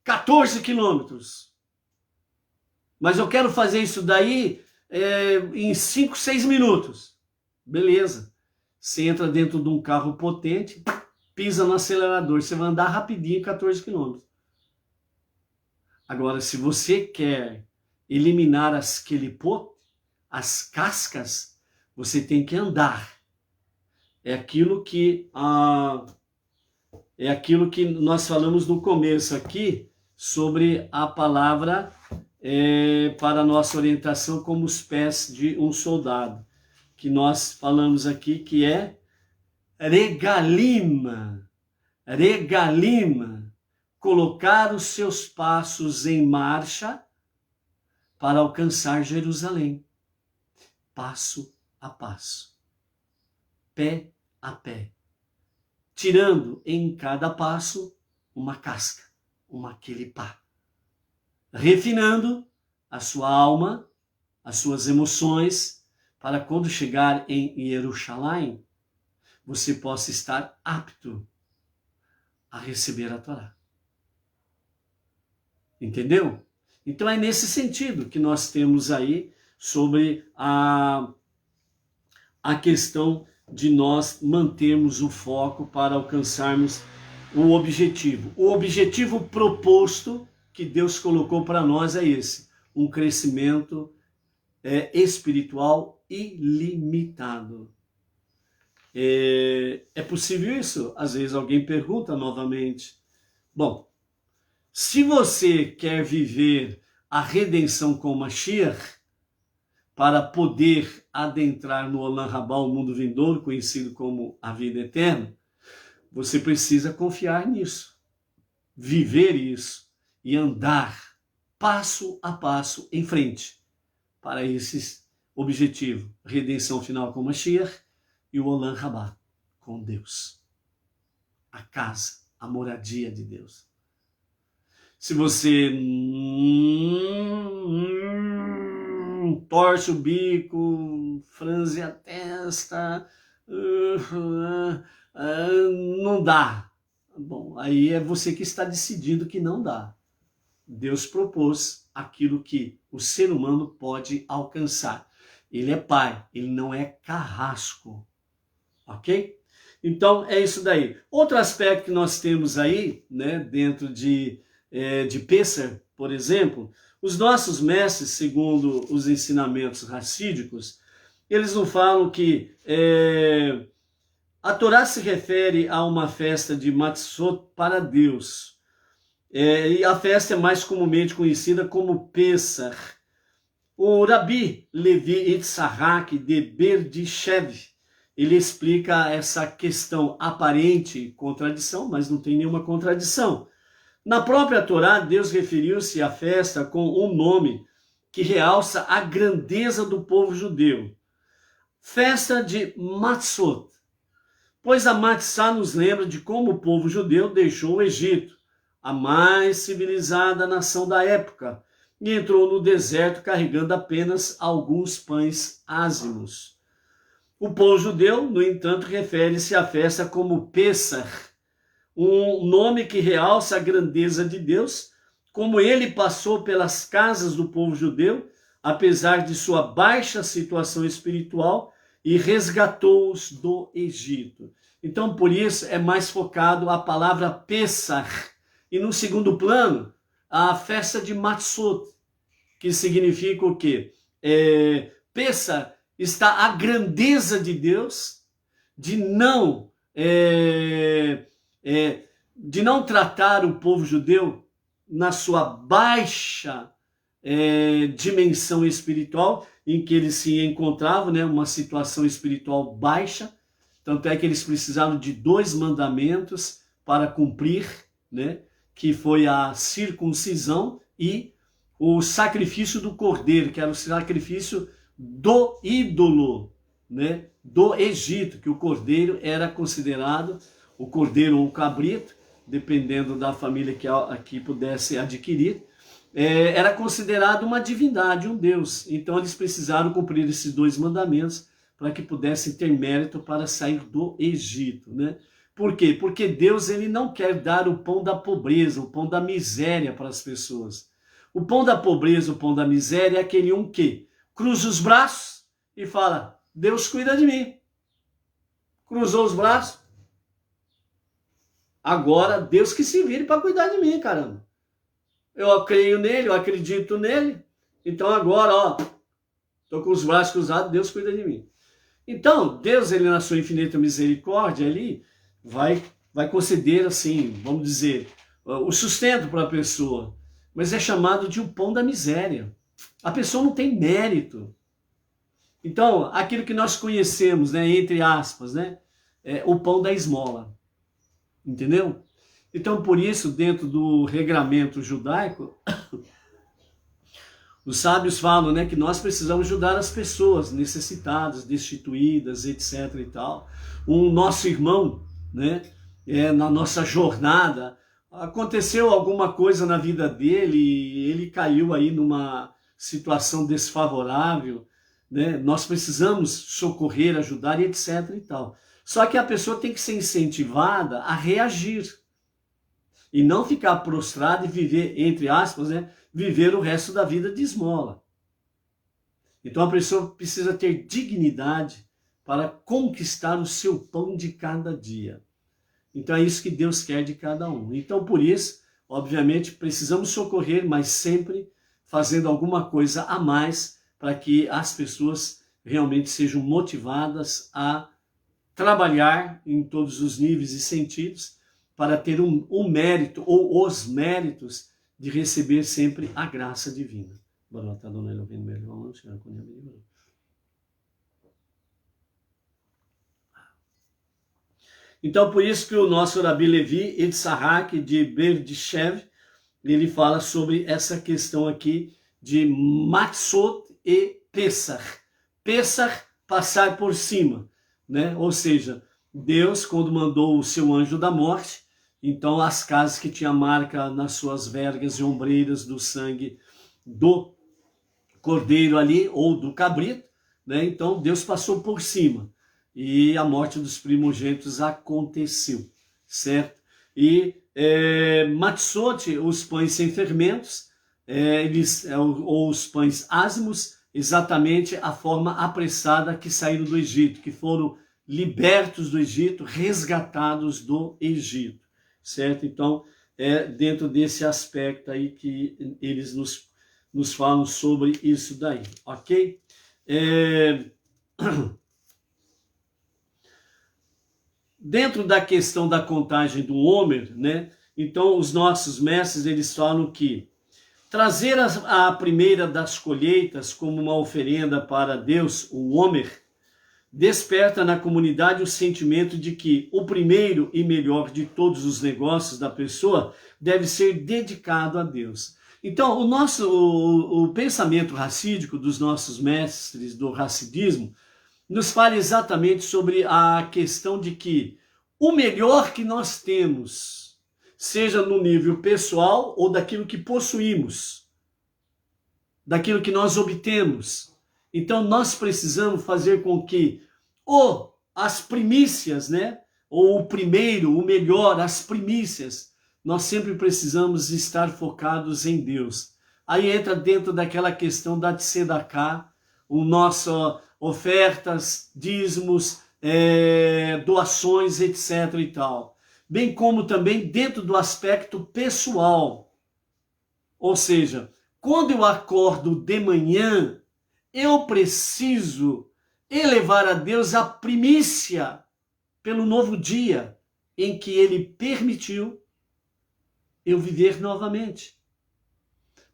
14 quilômetros. Mas eu quero fazer isso daí em 5, 6 minutos. Beleza. Você entra dentro de um carro potente, pisa no acelerador, você vai andar rapidinho 14 quilômetros. Agora, se você quer eliminar as quelipot, as cascas, você tem que andar. É aquilo que nós falamos no começo aqui, sobre a palavra para a nossa orientação como os pés de um soldado, que nós falamos aqui que é regalima, colocar os seus passos em marcha para alcançar Jerusalém, passo a passo, pé a pé, tirando em cada passo uma casca, uma quelipá, refinando a sua alma, as suas emoções, para quando chegar em Jerusalém, você possa estar apto a receber a Torá. Entendeu? Então é nesse sentido que nós temos aí sobre a a questão de nós mantermos o foco para alcançarmos o objetivo. O objetivo proposto que Deus colocou para nós é esse: um crescimento espiritual ilimitado. É possível isso? Às vezes alguém pergunta novamente. Bom, se você quer viver a redenção com Mashiach, para poder adentrar no Olam Rabá, o mundo vindouro, conhecido como a vida eterna, você precisa confiar nisso, viver isso e andar passo a passo em frente para esse objetivo: redenção final com Mashiach e o Olam Rabá com Deus, a casa, a moradia de Deus. Se você torce o bico, franze a testa, não dá. Bom, aí é você que está decidindo que não dá. Deus propôs aquilo que o ser humano pode alcançar. Ele é pai, ele não é carrasco. Ok? Então é isso daí. Outro aspecto que nós temos aí, né, dentro de Pêssar, por exemplo, os nossos mestres, segundo os ensinamentos racídicos, eles não falam que a Torá se refere a uma festa de Matzot para Deus. E a festa é mais comumente conhecida como Pêssar. O Rabi Levi Yitzhak de Berditchev, ele explica essa questão aparente contradição, mas não tem nenhuma contradição. Na própria Torá, Deus referiu-se à festa com um nome que realça a grandeza do povo judeu. Festa de Matzot, pois a Matzá nos lembra de como o povo judeu deixou o Egito, a mais civilizada nação da época, e entrou no deserto carregando apenas alguns pães ázimos. O povo judeu, no entanto, refere-se à festa como Pêssar, um nome que realça a grandeza de Deus, como ele passou pelas casas do povo judeu, apesar de sua baixa situação espiritual, e resgatou-os do Egito. Então, por isso, é mais focado a palavra Pêssar. E no segundo plano, a festa de Matzot, que significa o quê? Pêssar está a grandeza de Deus de não tratar o povo judeu na sua baixa dimensão espiritual em que eles se encontravam, né, uma situação espiritual baixa. Tanto é que eles precisaram de 2 mandamentos para cumprir, né, que foi a circuncisão e o sacrifício do cordeiro, que era o sacrifício do ídolo, né, do Egito, que o cordeiro era considerado, o cordeiro ou o cabrito, dependendo da família que pudesse adquirir, era considerado uma divindade, um Deus. Então eles precisaram cumprir esses 2 mandamentos para que pudessem ter mérito para sair do Egito, né? Por quê? Porque Deus, ele não quer dar o pão da pobreza, o pão da miséria para as pessoas. O pão da pobreza, o pão da miséria é aquele um que cruza os braços e fala: Deus cuida de mim. Cruzou os braços, agora Deus que se vire para cuidar de mim, caramba. Eu creio nele, eu acredito nele, então agora, estou com os braços cruzados, Deus cuida de mim. Então, Deus, ele na sua infinita misericórdia, ali, vai conceder, assim, vamos dizer, o sustento para a pessoa, mas é chamado de o pão da miséria. A pessoa não tem mérito. Então, aquilo que nós conhecemos, né, entre aspas, né, o pão da esmola. Entendeu? Então, por isso, dentro do regramento judaico, os sábios falam, né, que nós precisamos ajudar as pessoas necessitadas, destituídas, etc. e tal. Um nosso irmão, né, na nossa jornada, aconteceu alguma coisa na vida dele, ele caiu aí numa situação desfavorável, né? Nós precisamos socorrer, ajudar e etc. e tal. Só que a pessoa tem que ser incentivada a reagir e não ficar prostrada e viver, entre aspas, né, viver o resto da vida de esmola. Então a pessoa precisa ter dignidade para conquistar o seu pão de cada dia. Então é isso que Deus quer de cada um. Então por isso, obviamente, precisamos socorrer, mas sempre fazendo alguma coisa a mais para que as pessoas realmente sejam motivadas a trabalhar em todos os níveis e sentidos para ter um mérito ou os méritos de receber sempre a graça divina. Então, por isso que o nosso Rabi Levi Yitzhak de Berdishev, ele fala sobre essa questão aqui de Matzot e Pesach. Pesach, passar por cima, né? Ou seja, Deus, quando mandou o seu anjo da morte, então as casas que tinham marca nas suas vergas e ombreiras do sangue do cordeiro ali, ou do cabrito, né? Então Deus passou por cima e a morte dos primogênitos aconteceu, certo? E matzot, os pães sem fermentos, ou os pães ázimos, exatamente a forma apressada que saíram do Egito, que foram libertos do Egito, resgatados do Egito, certo? Então, é dentro desse aspecto aí que eles nos falam sobre isso daí, ok? Dentro da questão da contagem do Homer, né? Então, os nossos mestres, eles falam que trazer a primeira das colheitas como uma oferenda para Deus, o Homer, desperta na comunidade o sentimento de que o primeiro e melhor de todos os negócios da pessoa deve ser dedicado a Deus. Então, o pensamento racídico dos nossos mestres do racidismo nos fala exatamente sobre a questão de que o melhor que nós temos, seja no nível pessoal ou daquilo que possuímos, daquilo que nós obtemos. Então nós precisamos fazer com que as primícias, né? Ou o primeiro, o melhor, as primícias, nós sempre precisamos estar focados em Deus. Aí entra dentro daquela questão da tzedakah, o nosso ofertas, dízimos, doações, etc. e tal. Bem como também dentro do aspecto pessoal. Ou seja, quando eu acordo de manhã, eu preciso elevar a Deus a primícia pelo novo dia em que Ele permitiu eu viver novamente.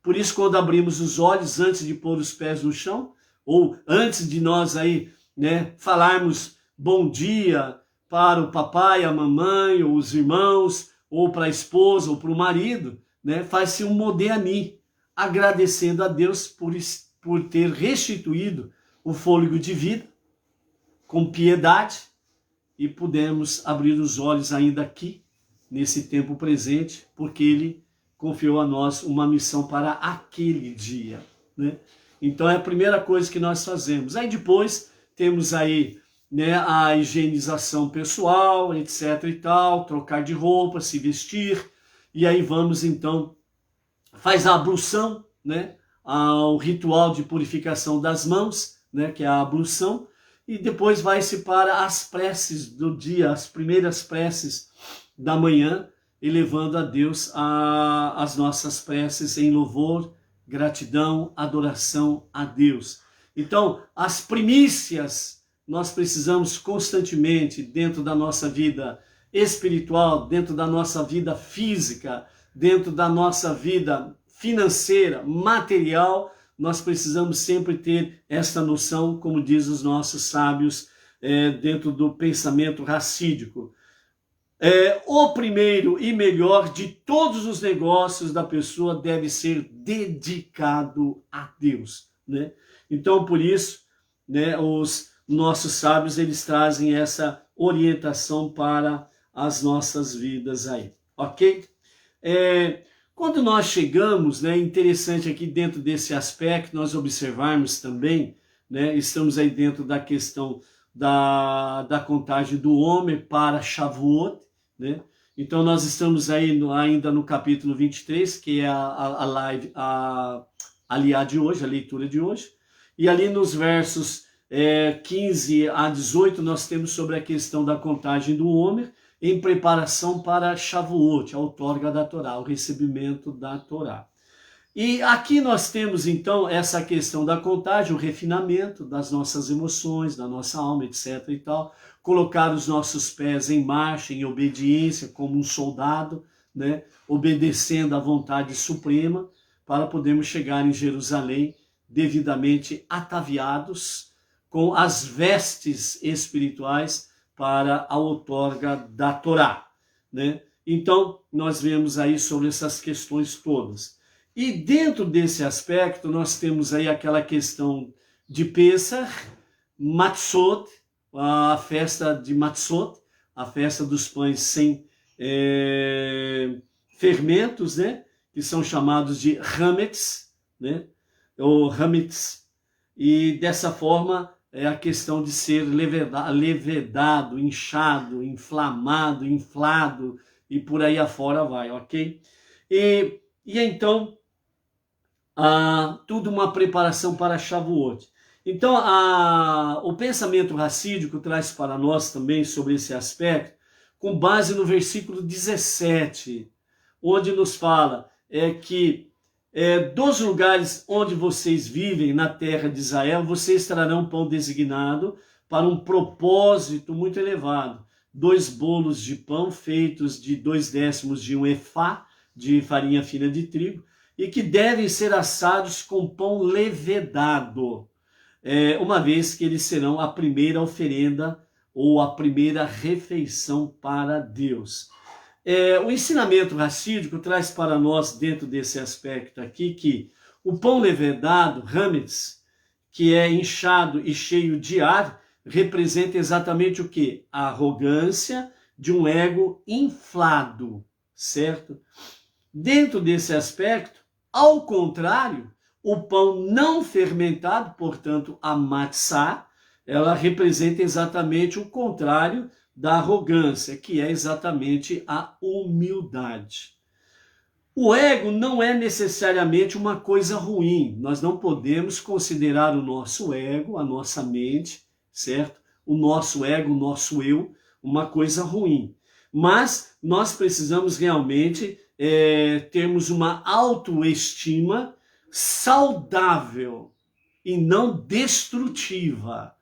Por isso, quando abrimos os olhos antes de pôr os pés no chão, ou antes de nós aí, né, falarmos bom dia para o papai, a mamãe, ou os irmãos, ou para a esposa, ou para o marido, né, faz-se um modéani, agradecendo a Deus por ter restituído o fôlego de vida, com piedade, e pudemos abrir os olhos ainda aqui, nesse tempo presente, porque Ele confiou a nós uma missão para aquele dia, né? Então é a primeira coisa que nós fazemos. Aí depois temos aí, né, a higienização pessoal, etc e tal, trocar de roupa, se vestir, e aí vamos então, faz a ablução, né, o ritual de purificação das mãos, né, que é a ablução, e depois vai-se para as preces do dia, as primeiras preces da manhã, elevando a Deus as nossas preces em louvor, gratidão, adoração a Deus. Então, as primícias nós precisamos constantemente dentro da nossa vida espiritual, dentro da nossa vida física, dentro da nossa vida financeira, material, nós precisamos sempre ter esta noção, como diz os nossos sábios, dentro do pensamento racídico. O primeiro e melhor de todos os negócios da pessoa deve ser dedicado a Deus, né? Então, por isso, né, os nossos sábios, eles trazem essa orientação para as nossas vidas aí, ok? Quando nós chegamos, né, interessante aqui dentro desse aspecto, nós observarmos também, né, estamos aí dentro da questão da contagem do Homer para Shavuot, né? Então nós estamos aí ainda no capítulo 23, que é a live, a liá de hoje, a leitura de hoje, e ali nos versos 15 a 18, nós temos sobre a questão da contagem do Homer, em preparação para Shavuot, a outorga da Torá, o recebimento da Torá. E aqui nós temos, então, essa questão da contagem, o refinamento das nossas emoções, da nossa alma, etc. e tal. Colocar os nossos pés em marcha, em obediência, como um soldado, né? Obedecendo à vontade suprema, para podermos chegar em Jerusalém devidamente ataviados, com as vestes espirituais para a outorga da Torá, né? Então, nós vemos aí sobre essas questões todas. E dentro desse aspecto, nós temos aí aquela questão de Pesach, Matzot, a festa de Matzot, a festa dos pães sem fermentos, né? Que são chamados de Hametz, né? Ou Hametz. E dessa forma, é a questão de ser levedado, inchado, inflamado, inflado, e por aí afora vai, ok? E então, tudo uma preparação para Shavuot. Então, o pensamento racídico traz para nós também sobre esse aspecto, com base no versículo 17, onde nos fala que dos lugares onde vocês vivem, na terra de Israel, vocês trarão pão designado para um propósito muito elevado. 2 bolos de pão feitos de 2/10 de um efá de farinha fina de trigo, e que devem ser assados com pão levedado, uma vez que eles serão a primeira oferenda ou a primeira refeição para Deus. O ensinamento racídico traz para nós, dentro desse aspecto aqui, que o pão levedado, hametz, que é inchado e cheio de ar, representa exatamente o quê? A arrogância de um ego inflado, certo? Dentro desse aspecto, ao contrário, o pão não fermentado, portanto, a matzá, ela representa exatamente o contrário da arrogância, que é exatamente a humildade. O ego não é necessariamente uma coisa ruim. Nós não podemos considerar o nosso ego, a nossa mente, certo? O nosso ego, o nosso eu, uma coisa ruim. Mas nós precisamos realmente termos uma autoestima saudável e não destrutiva.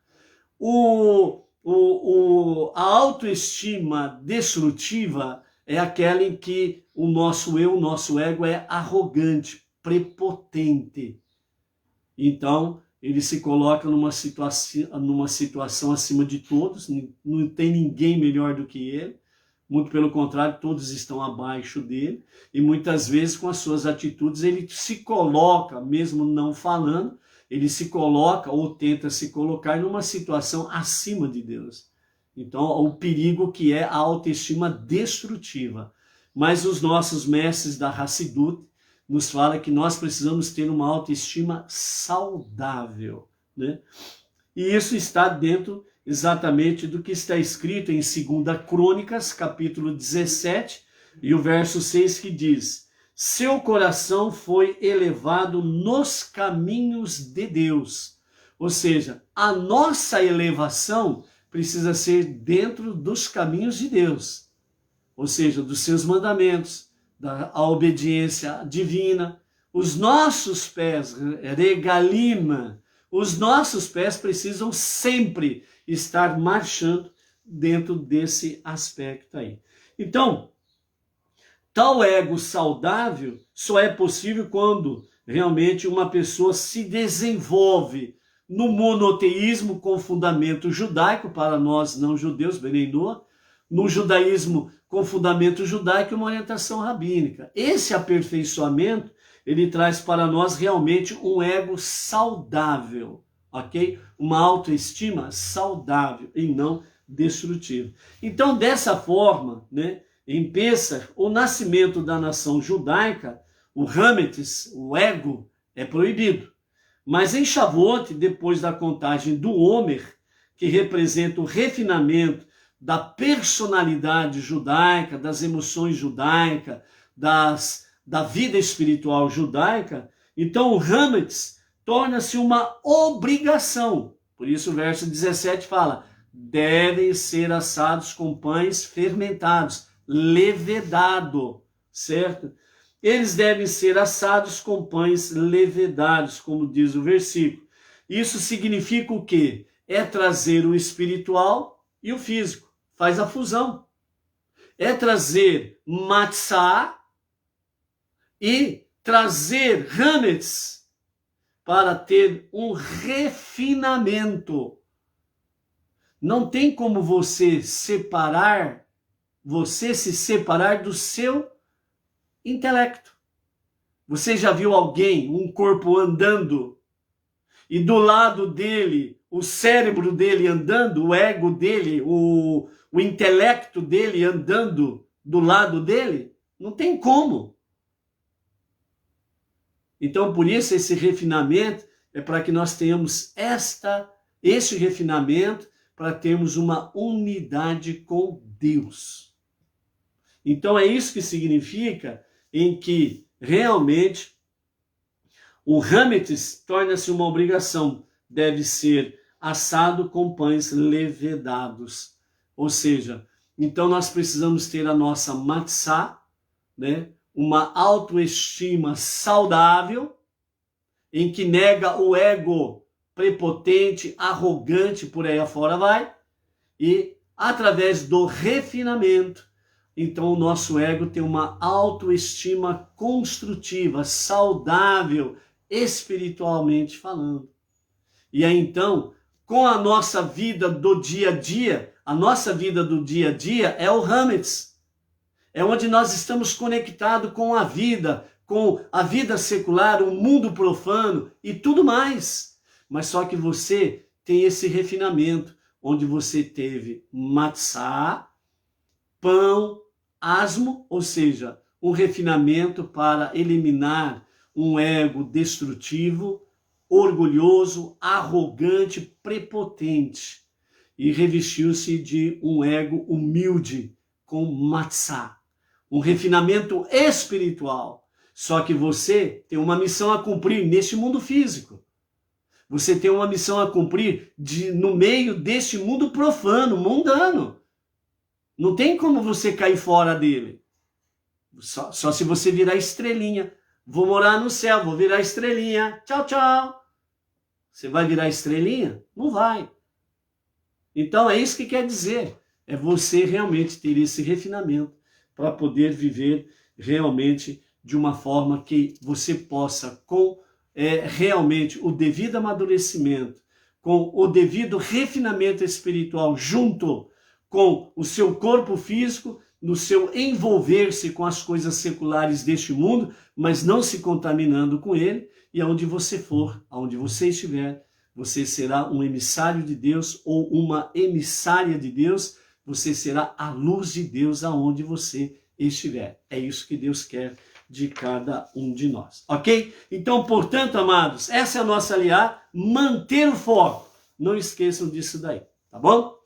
A autoestima destrutiva é aquela em que o nosso eu, o nosso ego é arrogante, prepotente. Então, ele se coloca numa situação acima de todos, não tem ninguém melhor do que ele, muito pelo contrário, todos estão abaixo dele, e muitas vezes com as suas atitudes ele se coloca, mesmo não falando, ele se coloca ou tenta se colocar numa situação acima de Deus. Então, o perigo que é a autoestima destrutiva. Mas os nossos mestres da Hassidut nos falam que nós precisamos ter uma autoestima saudável, né? E isso está dentro exatamente do que está escrito em 2 Crônicas, capítulo 17, e o verso 6, que diz: seu coração foi elevado nos caminhos de Deus. Ou seja, a nossa elevação precisa ser dentro dos caminhos de Deus. Ou seja, dos seus mandamentos, da obediência divina. Os nossos pés, regalima, os nossos pés precisam sempre estar marchando dentro desse aspecto aí. Então, tal ego saudável só é possível quando realmente uma pessoa se desenvolve no monoteísmo com fundamento judaico, para nós não judeus, Benei Noah, no judaísmo com fundamento judaico e uma orientação rabínica. Esse aperfeiçoamento, ele traz para nós realmente um ego saudável, ok? Uma autoestima saudável e não destrutiva. Então, dessa forma, né, em Pêssar, o nascimento da nação judaica, o hametz, o ego, é proibido. Mas em Shavuot, depois da contagem do Homer, que representa o refinamento da personalidade judaica, das emoções judaicas, da vida espiritual judaica, então o hametz torna-se uma obrigação Por isso o verso 17 fala, devem ser assados com pães fermentados, levedado, certo? Eles devem ser assados com pães levedados, como diz o versículo. Isso significa o quê? É trazer o espiritual e o físico. Faz a fusão. É trazer matzá e trazer hametz para ter um refinamento. Não tem como você se separar do seu intelecto. Você já viu alguém, um corpo andando, e do lado dele, o cérebro dele andando, o ego dele, o intelecto dele andando do lado dele? Não tem como. Então, por isso, esse refinamento é para que nós tenhamos esse refinamento, para termos uma unidade com Deus. Então, é isso que significa em que realmente o hametz torna-se uma obrigação, deve ser assado com pães levedados. Ou seja, então nós precisamos ter a nossa matzá, né? Uma autoestima saudável, em que nega o ego prepotente, arrogante, por aí afora vai, e através do refinamento, então o nosso ego tem uma autoestima construtiva, saudável, espiritualmente falando. E aí então, com a nossa vida do dia a dia, a nossa vida do dia a dia é o hametz. É onde nós estamos conectados com a vida secular, o mundo profano e tudo mais. Mas só que você tem esse refinamento, onde você teve matzá, pão, asmo, ou seja, um refinamento para eliminar um ego destrutivo, orgulhoso, arrogante, prepotente, e revestiu-se de um ego humilde com matzá, um refinamento espiritual. Só que você tem uma missão a cumprir neste mundo físico. Você tem uma missão a cumprir no meio deste mundo profano, mundano. Não tem como você cair fora dele. Só se você virar estrelinha. Vou morar no céu, vou virar estrelinha. Tchau, tchau. Você vai virar estrelinha? Não vai. Então é isso que quer dizer. É você realmente ter esse refinamento para poder viver realmente de uma forma que você possa, com realmente o devido amadurecimento, com o devido refinamento espiritual junto com o seu corpo físico, no seu envolver-se com as coisas seculares deste mundo, mas não se contaminando com ele, e aonde você for, aonde você estiver, você será um emissário de Deus ou uma emissária de Deus, você será a luz de Deus aonde você estiver. É isso que Deus quer de cada um de nós, ok? Então, portanto, amados, essa é a nossa aliar, manter o foco. Não esqueçam disso daí, tá bom?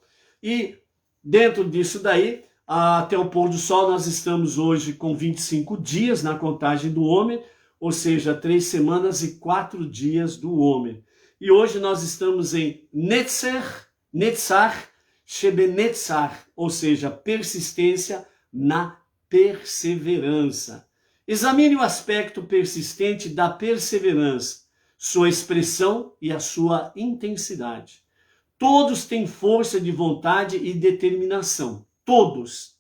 E dentro disso daí, até o pôr do sol, nós estamos hoje com 25 dias na contagem do homem, ou seja, 3 semanas e 4 dias do homem. E hoje nós estamos em Netzach Shebenetzach, ou seja, persistência na perseverança. Examine o aspecto persistente da perseverança, sua expressão e a sua intensidade. Todos têm força de vontade e determinação. Todos.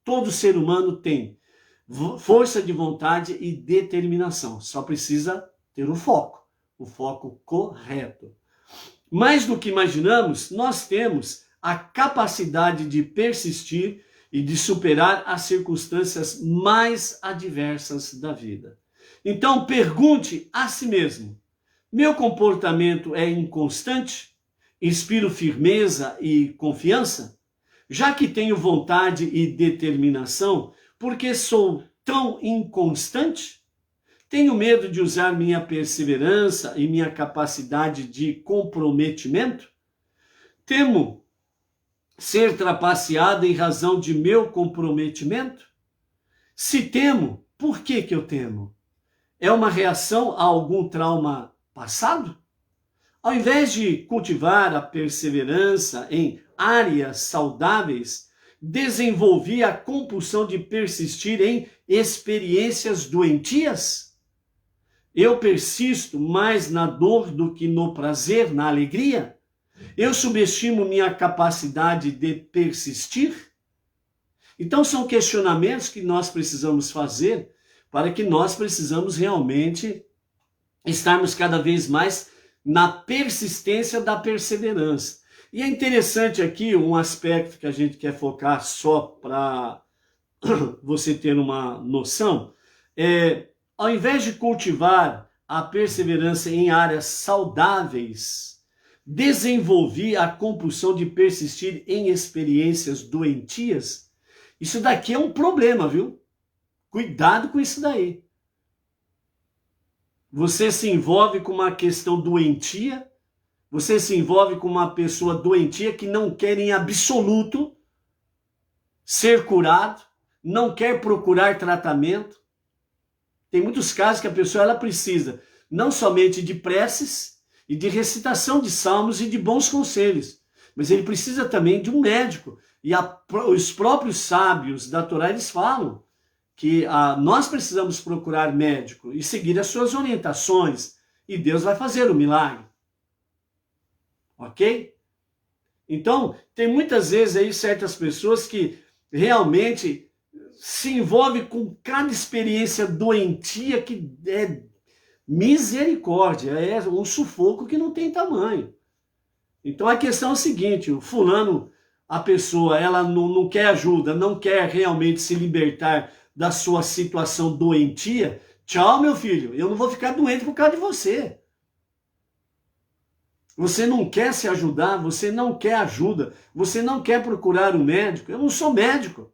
Todo ser humano tem força de vontade e determinação. Só precisa ter o foco correto. Mais do que imaginamos, nós temos a capacidade de persistir e de superar as circunstâncias mais adversas da vida. Então pergunte a si mesmo: meu comportamento é inconstante? Inspiro firmeza e confiança? Já que tenho vontade e determinação, por que sou tão inconstante? Tenho medo de usar minha perseverança e minha capacidade de comprometimento? Temo ser trapaceado em razão de meu comprometimento? Se temo, por que eu temo? É uma reação a algum trauma passado? Ao invés de cultivar a perseverança em áreas saudáveis, desenvolvi a compulsão de persistir em experiências doentias? Eu persisto mais na dor do que no prazer, na alegria? Eu subestimo minha capacidade de persistir? Então são questionamentos que nós precisamos fazer para que nós precisamos realmente estarmos cada vez mais na persistência da perseverança. E é interessante aqui um aspecto que a gente quer focar só para você ter uma noção, ao invés de cultivar a perseverança em áreas saudáveis, desenvolvi a compulsão de persistir em experiências doentias. Isso daqui é um problema, viu? Cuidado com isso daí. Você se envolve com uma questão doentia, você se envolve com uma pessoa doentia que não quer em absoluto ser curado, não quer procurar tratamento. Tem muitos casos que a pessoa ela precisa não somente de preces e de recitação de salmos e de bons conselhos, mas ele precisa também de um médico. E os próprios sábios da Torá, eles falam que nós precisamos procurar médico e seguir as suas orientações, e Deus vai fazer o milagre. Ok? Então, tem muitas vezes aí certas pessoas que realmente se envolvem com cada experiência doentia que é misericórdia, é um sufoco que não tem tamanho. Então a questão é o seguinte, o fulano, a pessoa, ela não quer ajuda, não quer realmente se libertar da sua situação doentia, tchau, meu filho, eu não vou ficar doente por causa de você. Você não quer se ajudar, você não quer ajuda, você não quer procurar um médico, eu não sou médico.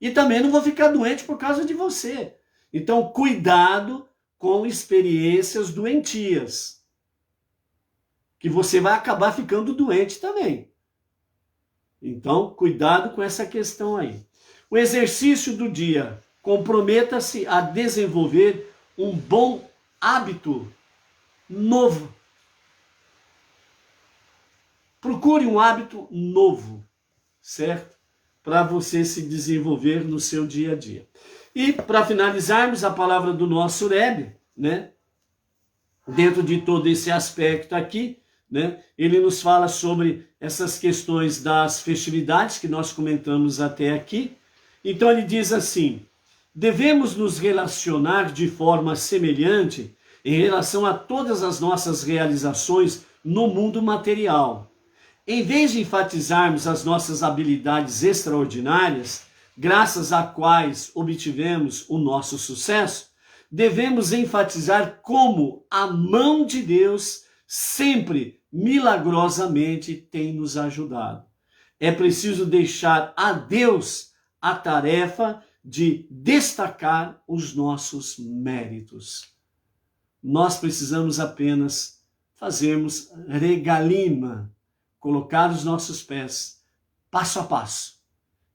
E também não vou ficar doente por causa de você. Então, cuidado com experiências doentias, que você vai acabar ficando doente também. Então, cuidado com essa questão aí. O exercício do dia. Comprometa-se a desenvolver um bom hábito novo. Procure um hábito novo, certo? Para você se desenvolver no seu dia a dia. E para finalizarmos a palavra do nosso Rebbe, né? Dentro de todo esse aspecto aqui, né? Ele nos fala sobre essas questões das festividades que nós comentamos até aqui. Então ele diz assim: devemos nos relacionar de forma semelhante em relação a todas as nossas realizações no mundo material. Em vez de enfatizarmos as nossas habilidades extraordinárias, graças a quais obtivemos o nosso sucesso, devemos enfatizar como a mão de Deus sempre milagrosamente tem nos ajudado. É preciso deixar a Deus a tarefa de destacar os nossos méritos. Nós precisamos apenas fazermos regalima, colocar os nossos pés passo a passo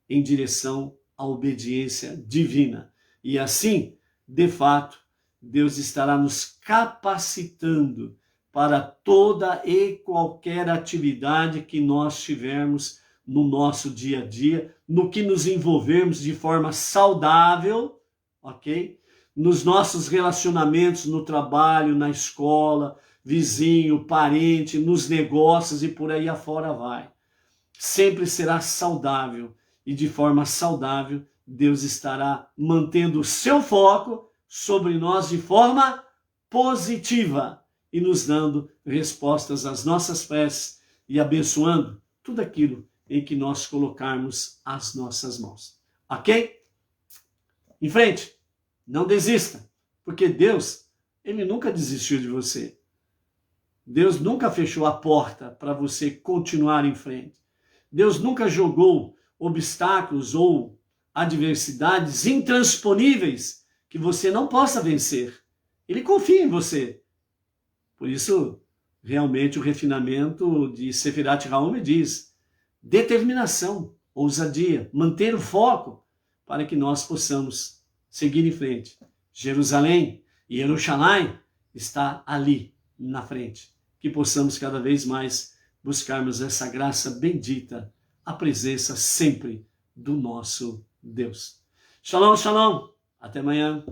em direção à obediência divina. E assim, de fato, Deus estará nos capacitando para toda e qualquer atividade que nós tivermos no nosso dia a dia, no que nos envolvermos de forma saudável, ok? Nos nossos relacionamentos no trabalho, na escola, vizinho, parente, nos negócios e por aí afora vai. Sempre será saudável e de forma saudável Deus estará mantendo o seu foco sobre nós de forma positiva e nos dando respostas às nossas preces e abençoando tudo aquilo em que nós colocarmos as nossas mãos. Ok? Em frente, não desista, porque Deus, Ele nunca desistiu de você. Deus nunca fechou a porta para você continuar em frente. Deus nunca jogou obstáculos ou adversidades intransponíveis que você não possa vencer. Ele confia em você. Por isso, realmente, o refinamento de Sefirat Haomer diz determinação, ousadia, manter o foco para que nós possamos seguir em frente. Jerusalém e Jerusalém está ali na frente. que possamos cada vez mais buscarmos essa graça bendita, a presença sempre do nosso Deus. Shalom, shalom. Até amanhã.